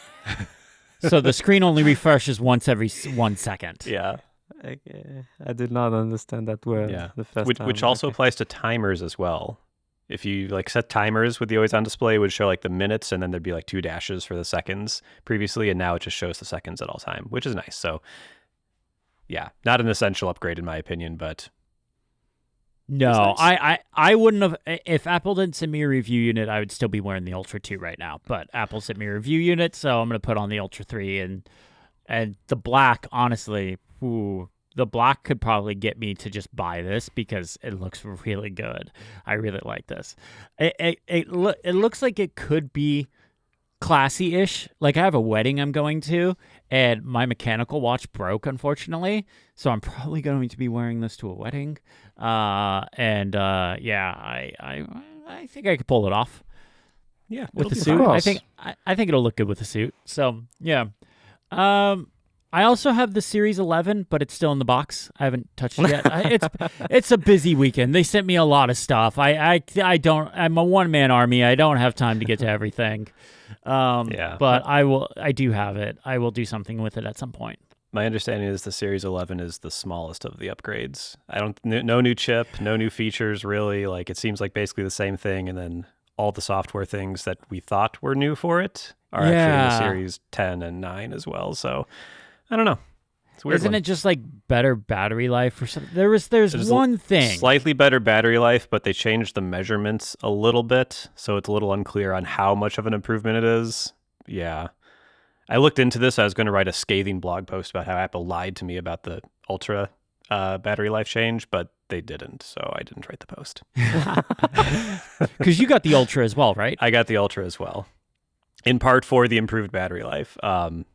So the screen only refreshes once every 1 second. Yeah. Okay. I did not understand that word the first time. Which also applies to timers as well. If you like set timers with the always on display, it would show like the minutes, and then there'd be like 2 dashes for the seconds previously, and now it just shows the seconds at all time, which is nice. So yeah, not an essential upgrade in my opinion, but no, nice. I wouldn't have. If Apple didn't send me a review unit, I would still be wearing the Ultra 2 right now. But Apple sent me a review unit, so I'm going to put on the Ultra 3. And the black, honestly, the black could probably get me to just buy this because it looks really good. I really like this. It looks like it could be classy-ish. Like I have a wedding I'm going to, and my mechanical watch broke, unfortunately. So I'm probably going to be wearing this to a wedding. I think I could pull it off. Yeah, with the suit. I think it'll look good with the suit. So yeah. I also have the Series 11, but it's still in the box. I haven't touched it yet. It's a busy weekend. They sent me a lot of stuff. I don't. I'm a one-man army. I don't have time to get to everything. But I do have it. I will do something with it at some point. My understanding is the Series 11 is the smallest of the upgrades. No new chip, no new features really. Like it seems like basically the same thing, and then all the software things that we thought were new for it are actually in the Series 10 and 9 as well. So I don't know. It's a weird. Isn't it just like better battery life or something? There's one thing. Slightly better battery life, but they changed the measurements a little bit, so it's a little unclear on how much of an improvement it is. Yeah. I looked into this. I was going to write a scathing blog post about how Apple lied to me about the Ultra battery life change, but they didn't, so I didn't write the post. Because you got the Ultra as well, right? I got the Ultra as well, in part for the improved battery life.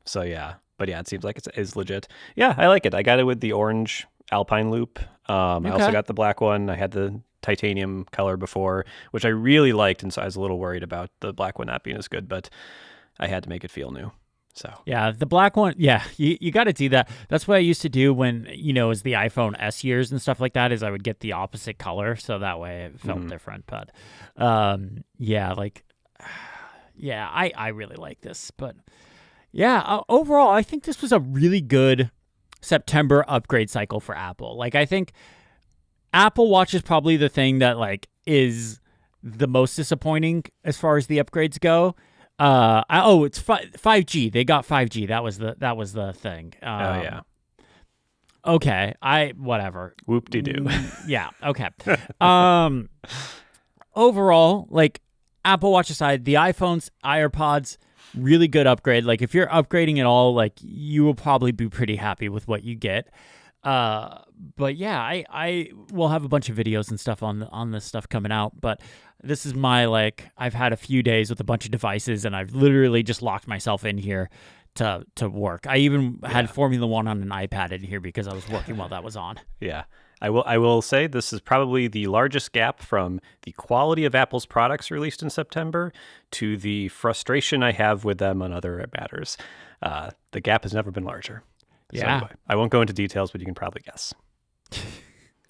So yeah. But yeah, it seems like it's legit. Yeah, I like it. I got it with the orange Alpine loop. I also got the black one. I had the titanium color before, which I really liked, and so I was a little worried about the black one not being as good, but I had to make it feel new. So yeah, the black one, you got to do that. That's what I used to do when, as the iPhone S years and stuff like that, is I would get the opposite color, so that way it felt different. But I really like this. But yeah, overall, I think this was a really good September upgrade cycle for Apple. Like, I think Apple Watch is probably the thing that is the most disappointing as far as the upgrades go. It's 5G. They got 5G. That was the thing. yeah. Okay. Whatever. Whoop-de-doo. Yeah. Okay. Overall, Apple Watch aside, the iPhones, AirPods, really good upgrade. If you're upgrading at all, you will probably be pretty happy with what you get. But yeah, I will have a bunch of videos and stuff on this stuff coming out, but this is my, I've had a few days with a bunch of devices, and I've literally just locked myself in here to work. I even had Formula One on an iPad in here because I was working while that was on. Yeah. I will say this is probably the largest gap from the quality of Apple's products released in September to the frustration I have with them on other matters. The gap has never been larger. So yeah. anyway, I won't go into details, but you can probably guess.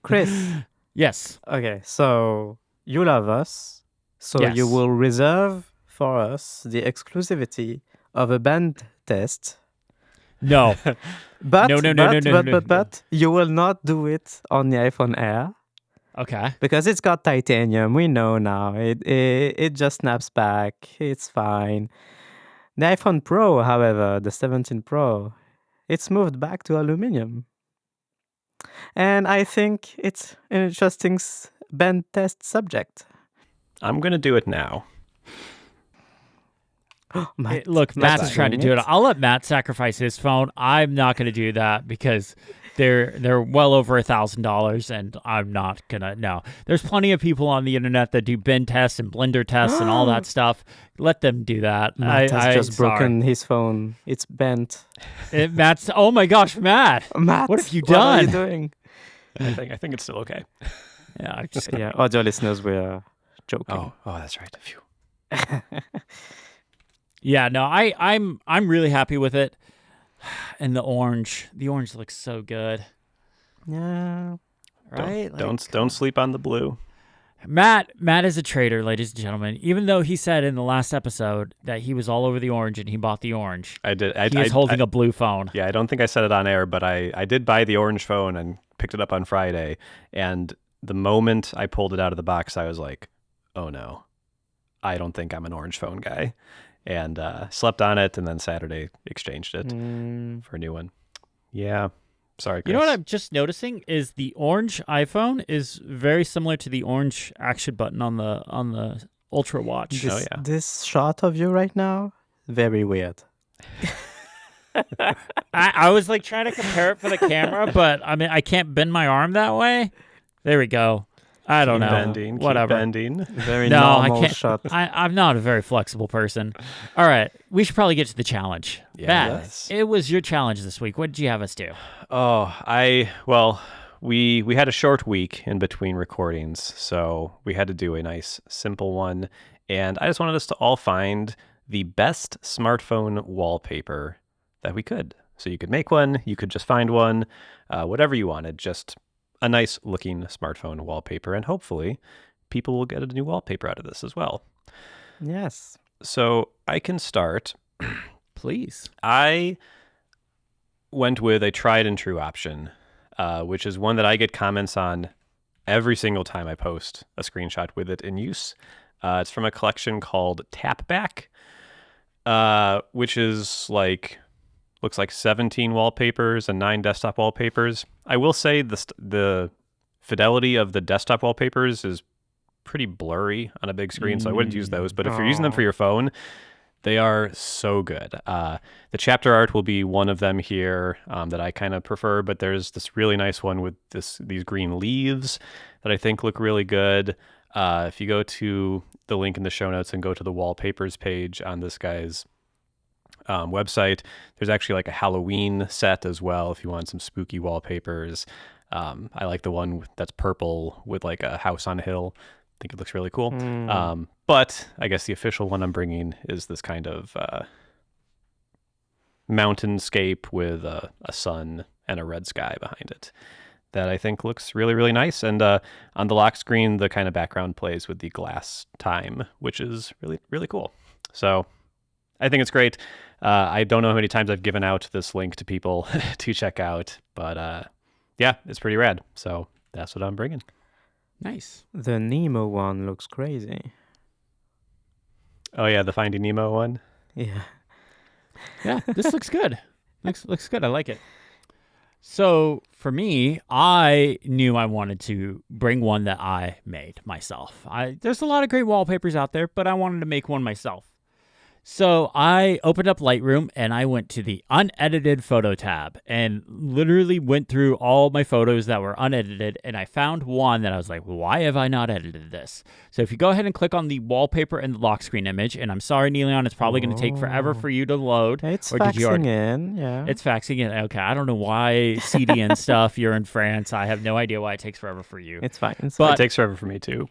Chris. Yes. Okay, so you love us, so Yes. you will reserve for us the exclusivity of a band test. No. But No. but you will not do it on the iPhone Air Okay. because it's got titanium. We know now. It just snaps back. It's fine. The iPhone Pro, however, the 17 Pro, it's moved back to aluminum. And I think it's an interesting band test subject. I'm going to do it now. Look, Matt's trying to do it. I'll let Matt sacrifice his phone. I'm not going to do that because they're well over $1,000, and I'm not gonna. No, there's plenty of people on the internet that do bin tests and blender tests and all that stuff. Let them do that. Matt has just broken his phone. It's bent. Matt's. Oh my gosh, Matt! Matt, what have you done? What are you doing? I think it's still okay. Yeah, yeah. Audio listeners, we're joking. Oh, that's right. Phew. Yeah, no, I'm really happy with it. And the orange looks so good. Yeah. Right? Don't sleep on the blue. Matt is a trader, ladies and gentlemen. Even though he said in the last episode that he was all over the orange and he bought the orange. I did. He's holding a blue phone. Yeah, I don't think I said it on air, but I did buy the orange phone and picked it up on Friday. And the moment I pulled it out of the box, I was like, oh no, I don't think I'm an orange phone guy. And slept on it, and then Saturday exchanged it for a new one. Yeah. Sorry, Chris. You know what I'm just noticing is the orange iPhone is very similar to the orange action button on the Ultra watch. This shot of you right now, very weird. I was like trying to compare it for the camera, but I mean I can't bend my arm that way. There we go. I don't know. Whatever. Keep bending. Very normal I can't. shot. I'm not a very flexible person. All right, we should probably get to the challenge. Yes. Matt, it was your challenge this week. What did you have us do? We had a short week in between recordings, so we had to do a nice simple one, and I just wanted us to all find the best smartphone wallpaper that we could. So you could make one, you could just find one, whatever you wanted, just a nice looking smartphone wallpaper, and hopefully people will get a new wallpaper out of this as well. Yes. So I can start. Please. I went with a tried and true option, which is one that I get comments on every single time I post a screenshot with it in use. It's from a collection called Tapback, which is looks like 17 wallpapers and 9 desktop wallpapers. I will say the fidelity of the desktop wallpapers is pretty blurry on a big screen, so I wouldn't use those. But if you're using them for your phone, they are so good. The chapter art will be one of them here that I kind of prefer, but there's this really nice one with these green leaves that I think look really good. If you go to the link in the show notes and go to the wallpapers page on this guy's website, there's actually like a Halloween set as well if you want some spooky wallpapers. I like the one that's purple with like a house on a hill. I think it looks really cool. But I guess the official one I'm bringing is this kind of mountainscape with a sun and a red sky behind it that I think looks really, really nice. And on the lock screen, the kind of background plays with the glass time, which is really, really cool. So I think it's great. I don't know how many times I've given out this link to people to check out, but yeah, it's pretty rad. So that's what I'm bringing. Nice. The Nemo one looks crazy. Oh yeah, the Finding Nemo one. Yeah. Yeah, this looks good. Looks good. I like it. So for me, I knew I wanted to bring one that I made myself. There's a lot of great wallpapers out there, but I wanted to make one myself. So I opened up Lightroom and I went to the unedited photo tab and literally went through all my photos that were unedited, and I found one that I was like, why have I not edited this? So if you go ahead and click on the wallpaper and the lock screen image, and I'm sorry, Niléane, it's probably going to take forever for you to load. It's faxing in, yeah. It's faxing in. Okay, I don't know why CD and stuff, you're in France. I have no idea why it takes forever for you. It's fine. But it takes forever for me too.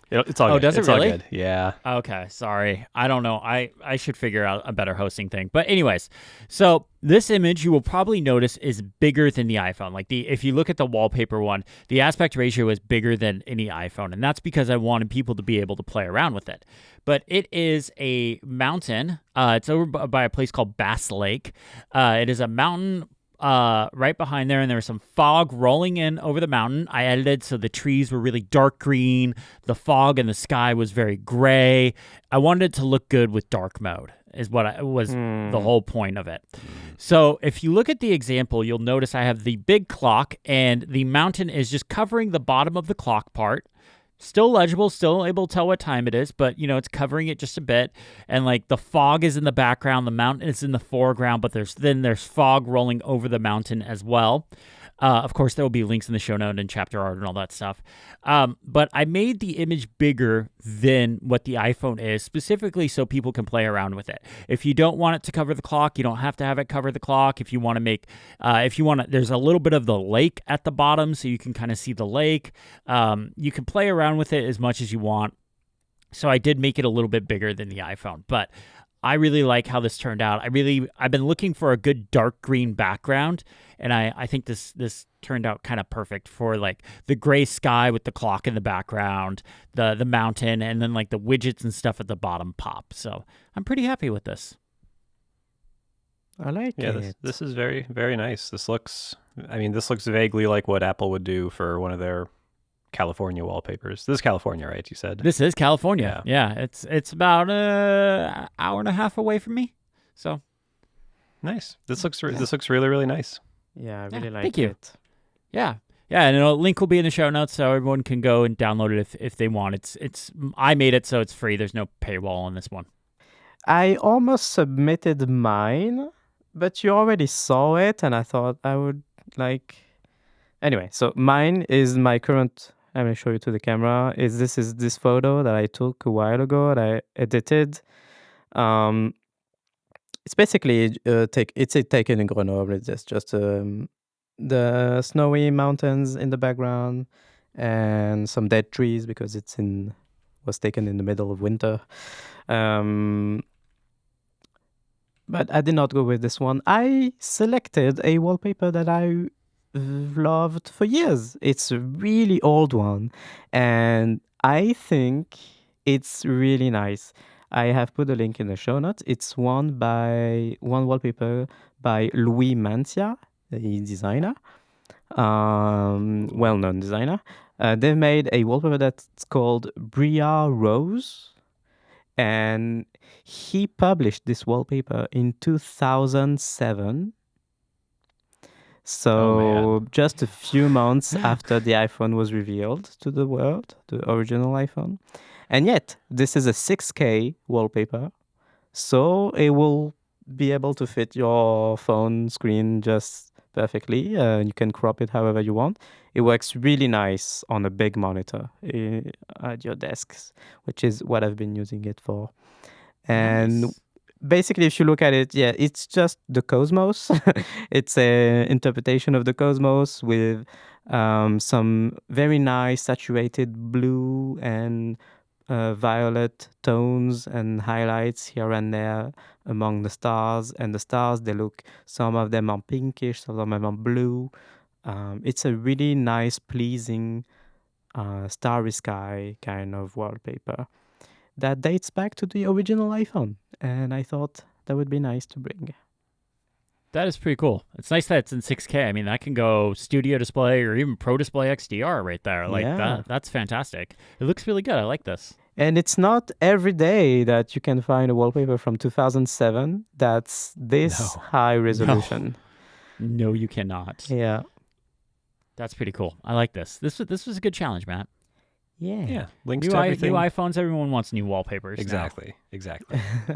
It's all good. Does it it's really? All good. Yeah. Okay, sorry. I don't know. I should figure out a better hosting thing. But anyways, so this image you will probably notice is bigger than the iPhone. Like if you look at the wallpaper one, the aspect ratio is bigger than any iPhone, and that's because I wanted people to be able to play around with it. But it is a mountain. It's over by a place called Bass Lake. It is a mountain right behind there, and there was some fog rolling in over the mountain. I edited so the trees were really dark green, the fog and the sky was very gray. I wanted it to look good with dark mode. is what was the whole point of it. So if you look at the example, you'll notice I have the big clock, and the mountain is just covering the bottom of the clock part. Still legible, still able to tell what time it is, but, it's covering it just a bit. And, like, the fog is in the background, the mountain is in the foreground, but there's fog rolling over the mountain as well. Of course, there will be links in the show note and chapter art and all that stuff. But I made the image bigger than what the iPhone is, specifically so people can play around with it. If you don't want it to cover the clock, you don't have to have it cover the clock. If you want to there's a little bit of the lake at the bottom, so you can kind of see the lake. You can play around with it as much as you want. So I did make it a little bit bigger than the iPhone, but I really like how this turned out. I've been looking for a good dark green background, and I think this turned out kind of perfect for, like, the gray sky with the clock in the background, the mountain, and then, like, the widgets and stuff at the bottom pop. So I'm pretty happy with this. I like it. Yeah, this is very, very nice. This looks vaguely like what Apple would do for one of their California wallpapers. This is California, right? You said this is California. Yeah, it's about an hour and a half away from me. So nice. This looks really, really nice. Yeah, I really like thank you. it. Yeah, and a link will be in the show notes, so everyone can go and download it if they want. It's I made it, so it's free. There's no paywall on this one. I almost submitted mine, but you already saw it, and I thought I would like. Anyway, so mine is my current. I'm going to show you to the camera. This is this photo that I took a while ago that I edited. It's basically it's taken in Grenoble. It's just the snowy mountains in the background and some dead trees because was taken in the middle of winter. But I did not go with this one. I selected a wallpaper that I loved for years. It's a really old one, and I think it's really nice. I have put a link in the show notes. It's one wallpaper by Louis Mancia, the designer, well-known designer. They've made a wallpaper that's called Bria Rose, and he published this wallpaper in 2007. So just a few months after the iPhone was revealed to the world, the original iPhone. And yet, this is a 6K wallpaper, so it will be able to fit your phone screen just perfectly. You can crop it however you want. It works really nice on a big monitor at your desks, which is what I've been using it for. And basically, if you look at it, it's just the cosmos. It's an interpretation of the cosmos with some very nice saturated blue and violet tones and highlights here and there among the stars. And the stars, some of them are pinkish, some of them are blue. It's a really nice, pleasing, starry sky kind of wallpaper that dates back to the original iPhone. And I thought that would be nice to bring. That is pretty cool. It's nice that it's in 6K. I mean, that can go Studio Display or even Pro Display XDR right there. That's fantastic. It looks really good. I like this. And it's not every day that you can find a wallpaper from 2007 that's this high resolution. No, you cannot. Yeah. That's pretty cool. I like this. This was a good challenge, Matt. Yeah. Links to everything. New iPhones, everyone wants new wallpapers. Exactly.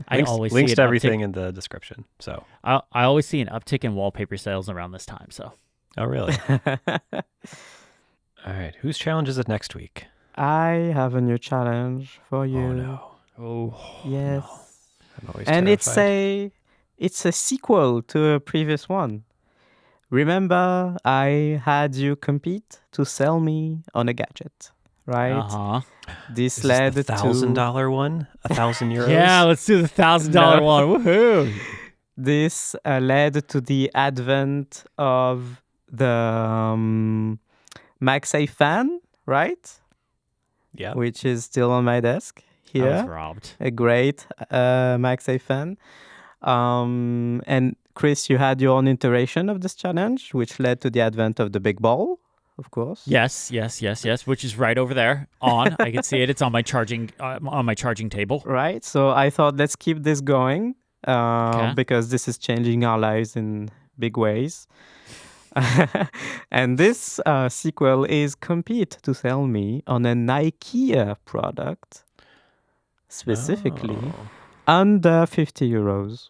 I always links see to everything in the description. So I always see an uptick in wallpaper sales around this time. So. Oh, really? All right. Whose challenge is it next week? I have a new challenge for you. Oh no. Oh yes. No. I'm always and terrified. it's a sequel to a previous one. Remember, I had you compete to sell me on a gadget. Right? Uh-huh. This led the $1,000 one? 1,000 euros? Yeah, let's do the $1,000 one. Woohoo! This led to the advent of the MagSafe fan, right? Yeah. Which is still on my desk here. I was robbed. A great MagSafe fan. And Chris, you had your own iteration of this challenge, which led to the advent of the big ball. Of course. Yes, which is right over there I can see it. It's on my charging table. Right. So I thought, let's keep this going. Okay. because this is changing our lives in big ways. And this sequel is compete to sell me on an IKEA product, specifically under 50 euros.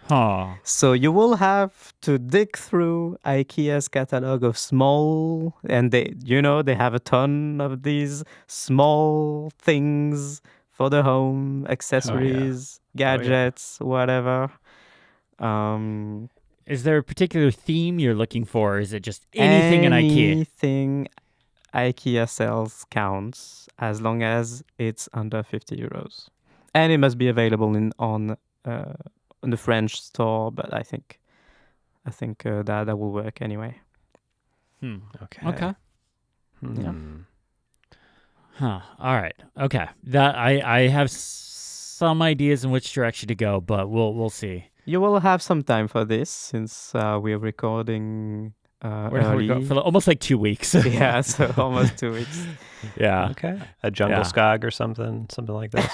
Huh. So you will have to dig through IKEA's catalog of small, and they have a ton of these small things for the home, accessories, gadgets, whatever. Is there a particular theme you're looking for? Or is it just anything in IKEA? Anything IKEA sells counts as long as it's under 50 euros. And it must be available on the French store, but I think that will work anyway. Okay. Okay. Yeah. Huh. All right. Okay. That I have some ideas in which direction to go, but we'll see. You will have some time for this since we're recording We're early. going for almost like 2 weeks. Yeah, so almost 2 weeks. Yeah. Okay. A jungle skog or something like this.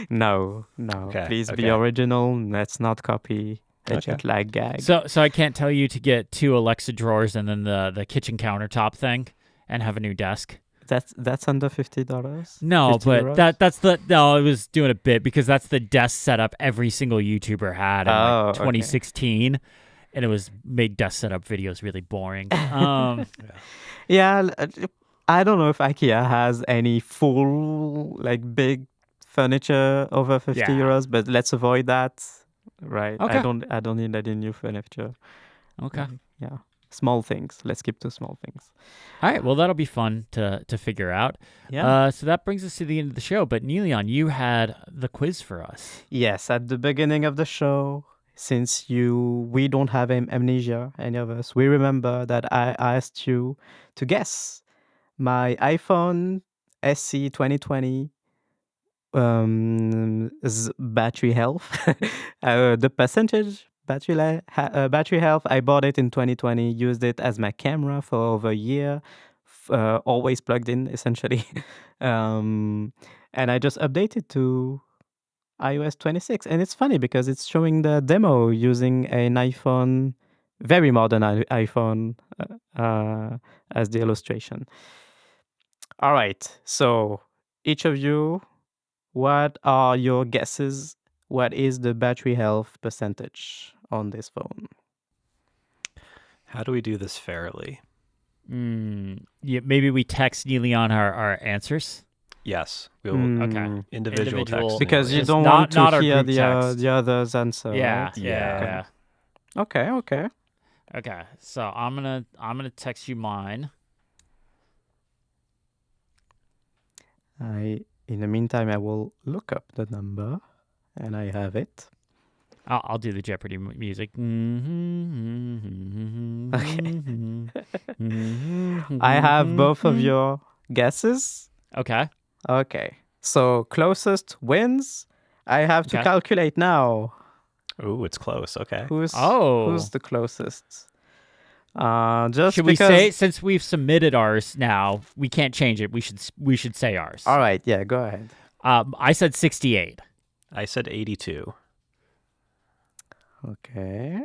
No. Okay, Please be okay. original. Let's not copy a Okay. jet lag gag. So I can't tell you to get 2 Alexa drawers and then the kitchen countertop thing and have a new desk. That's under $50. No, 50 but euros? I was doing a bit because that's the desk setup every single YouTuber had in Oh, like okay. 2016, and it was made desk setup videos really boring. Yeah, I don't know if IKEA has any full like big furniture over 50 Yeah. euros, but let's avoid that. Right. Okay. I don't need any new furniture. Okay. Yeah. Small things. Let's keep to small things. All right. Well, that'll be fun to figure out. Yeah. So that brings us to the end of the show. But Niléane, you had the quiz for us. Yes, at the beginning of the show, since we don't have amnesia, any of us, we remember that I asked you to guess my iPhone SE 2020 battery health, the percentage battery health. I bought it in 2020, used it as my camera for over a year, always plugged in essentially, and I just updated to iOS 26, and it's funny because it's showing the demo using an iPhone, very modern iPhone, as the illustration. All right, so each of you, what are your guesses? What is the battery health percentage on this phone? How do we do this fairly? Yeah, maybe we text Niléane our answers. Yes. We'll Okay. individual text. Because you Just don't not- want to not our hear group text. the others' answer. Yeah, right? yeah. Okay. Okay. So I'm gonna text you mine. In the meantime, I will look up the number, and I have it. I'll do the Jeopardy music. I have both of your guesses. Okay. Okay. So closest wins. I have to Okay. calculate now. Ooh, it's close. Okay. Who's Oh. the closest? Just Should we because... say, since we've submitted ours now, we can't change it. We should say ours. All right. Yeah. Go ahead. I said 68. I said 82. Okay.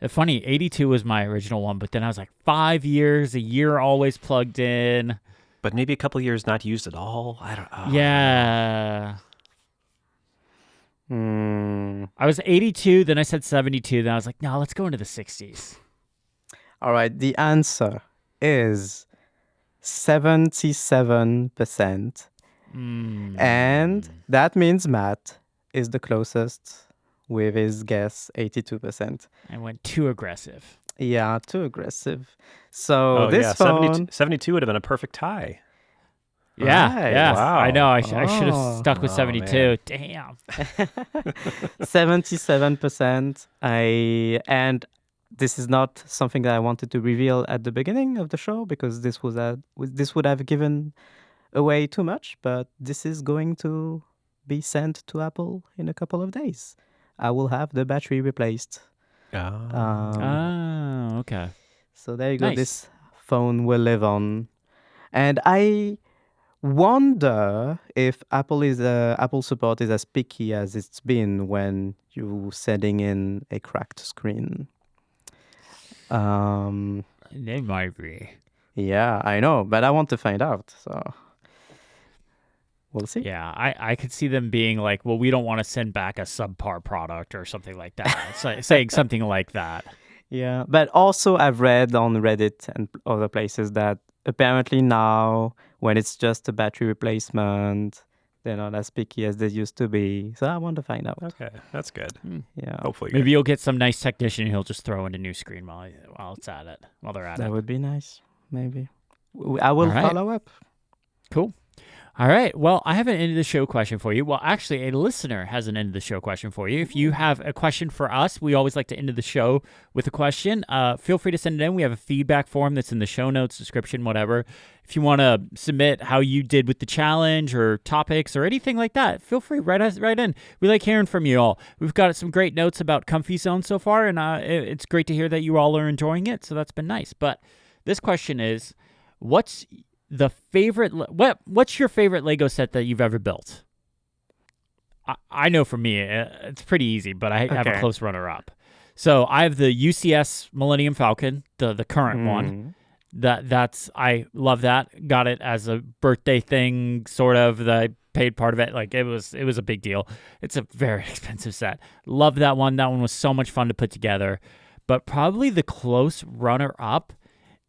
Funny, 82 was my original one, but then I was like 5 years, a year always plugged in. But maybe a couple years not used at all. I don't know. Yeah. Hmm. I was 82, then I said 72, then I was like, no, let's go into the 60s. All right. The answer is 77%. And that means Matt is the closest with his guess, 82%. I went too aggressive. Yeah, too aggressive. So this phone... 72 would have been a perfect tie. Yeah, Right. yeah. Wow. I know. I should have Oh. stuck with Oh, 72. man. Damn. 77%. And this is not something that I wanted to reveal at the beginning of the show because this would have given away too much, but this is going to be sent to Apple in a couple of days. I will have the battery replaced. Okay. So there you go. Nice. This phone will live on. And wonder if Apple support is as picky as it's been when you sending in a cracked screen. They might be. Yeah, I know, but I want to find out. So we'll see. Yeah, I could see them being like, well, we don't want to send back a subpar product or something like that. Saying something like that. Yeah, but also I've read on Reddit and other places that apparently now, when it's just a battery replacement, they're not as picky as they used to be. So I want to find out. Okay, that's good. Yeah, Hopefully, Maybe you'll get some nice technician and he'll just throw in a new screen while it's at it, while they're at that it. would be nice. Maybe I will All right. follow up. Cool. All right. Well, I have an end of the show question for you. Well, actually, a listener has an end of the show question for you. If you have a question for us, we always like to end of the show with a question. Feel free to send it in. We have a feedback form that's in the show notes, description, whatever. If you want to submit how you did with the challenge or topics or anything like that, feel free, write in. We like hearing from you all. We've got some great notes about Comfy Zone so far, and it's great to hear that you all are enjoying it. So that's been nice. But this question is, what's your favorite Lego set that you've ever built? I know for me, it's pretty easy, but I have a close runner-up. So I have the UCS Millennium Falcon, the current one. I love that. Got it as a birthday thing, sort of. That I paid part of it. Like it was a big deal. It's a very expensive set. Love that one. That one was so much fun to put together. But probably the close runner-up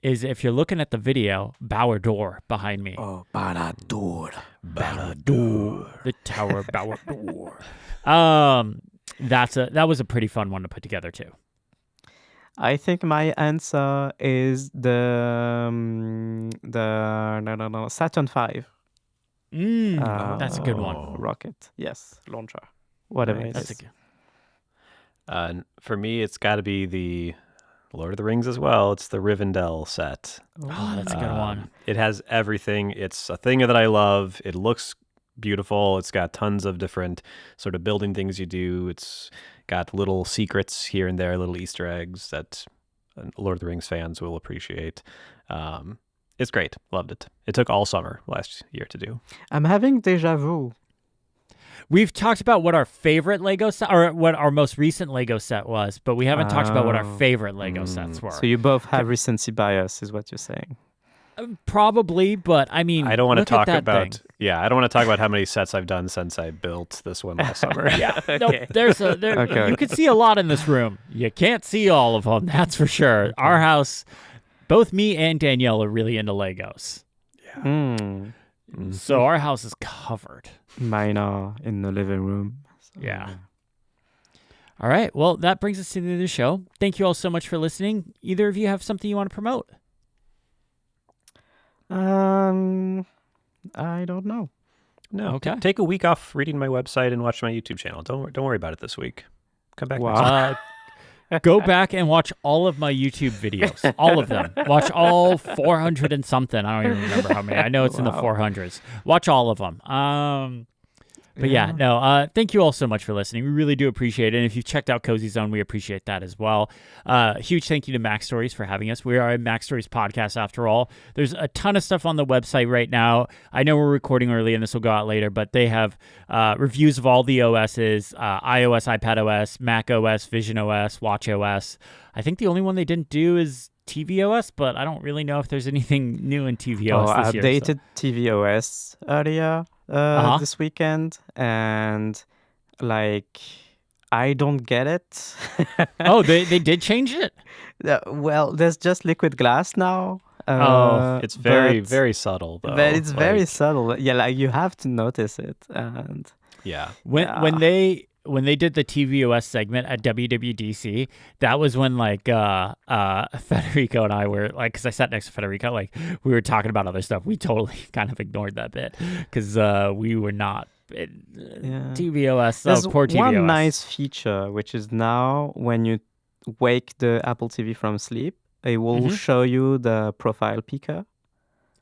is, if you're looking at the video, Bower Door behind me. Oh, Bower Door. The Tower of Bower Door. That was a pretty fun one to put together too. I think my answer is the Saturn V. That's a good one. Rocket, yes, launcher, whatever it That's is. for me, it's got to be the Lord of the Rings as well. It's the Rivendell set. Oh, that's a good one. It has everything. It's a thing that I love. It looks beautiful. It's got tons of different sort of building things you do. It's got little secrets here and there, little Easter eggs that Lord of the Rings fans will appreciate. It's great. Loved it. It took all summer last year to do. I'm having deja vu. We've talked about what our favorite Lego set, or what our most recent Lego set was, but we haven't talked about what our favorite Lego sets were. So you both have recency bias, is what you're saying. Probably, but I mean, I don't want to look at talk that about. thing. Yeah, I don't want to talk about how many sets I've done since I built this one last summer. Yeah, Okay. no, Okay. You can see a lot in this room. You can't see all of them, that's for sure. Our house, both me and Danielle are really into Legos. So our house is covered. Mine are in the living room. So. Yeah. All right. Well, that brings us to the end of the show. Thank you all so much for listening. Either of you have something you want to promote? I don't know. No. Okay. Take a week off reading my website and watch my YouTube channel. Don't worry about it this week. Come back next week. Go back and watch all of my YouTube videos. All of them. Watch all 400 and something. I don't even remember how many. I know it's in the 400s. Watch all of them. But thank you all so much for listening. We really do appreciate it. And if you've checked out Cozy Zone, we appreciate that as well. Huge thank you to Mac Stories for having us. We are a Mac Stories podcast after all. There's a ton of stuff on the website right now. I know we're recording early and this will go out later, but they have reviews of all the OSs, iOS, iPadOS, macOS, visionOS, watchOS. I think the only one they didn't do is tvOS, but I don't really know if there's anything new in tvOS this year. I updated tvOS earlier this weekend, and I don't get it. Oh, they did change it? Well, there's just liquid glass now. It's very, very subtle, though. But it's very subtle. Yeah, you have to notice it. And yeah. When they did the tvOS segment at WWDC, that was when Federico and I were because I sat next to Federico, we were talking about other stuff. We totally kind of ignored that bit because we were not tvOS. There's poor tvOS. one nice feature, which is now when you wake the Apple TV from sleep, it will show you the profile picker.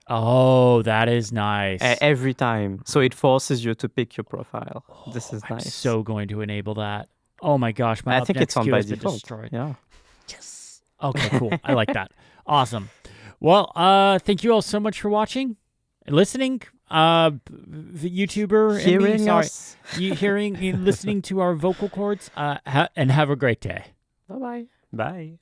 Oh, that is nice. Every time. So it forces you to pick your profile. This is nice. I'm so going to enable that. Oh my gosh, I think it's on by has been default. destroyed. Yeah. Yes. Okay, cool. I like that. Awesome. Well, thank you all so much for watching and listening. YouTuber, and me, Hearing sorry, us. listening to our vocal cords, and have a great day. Bye-bye. Bye.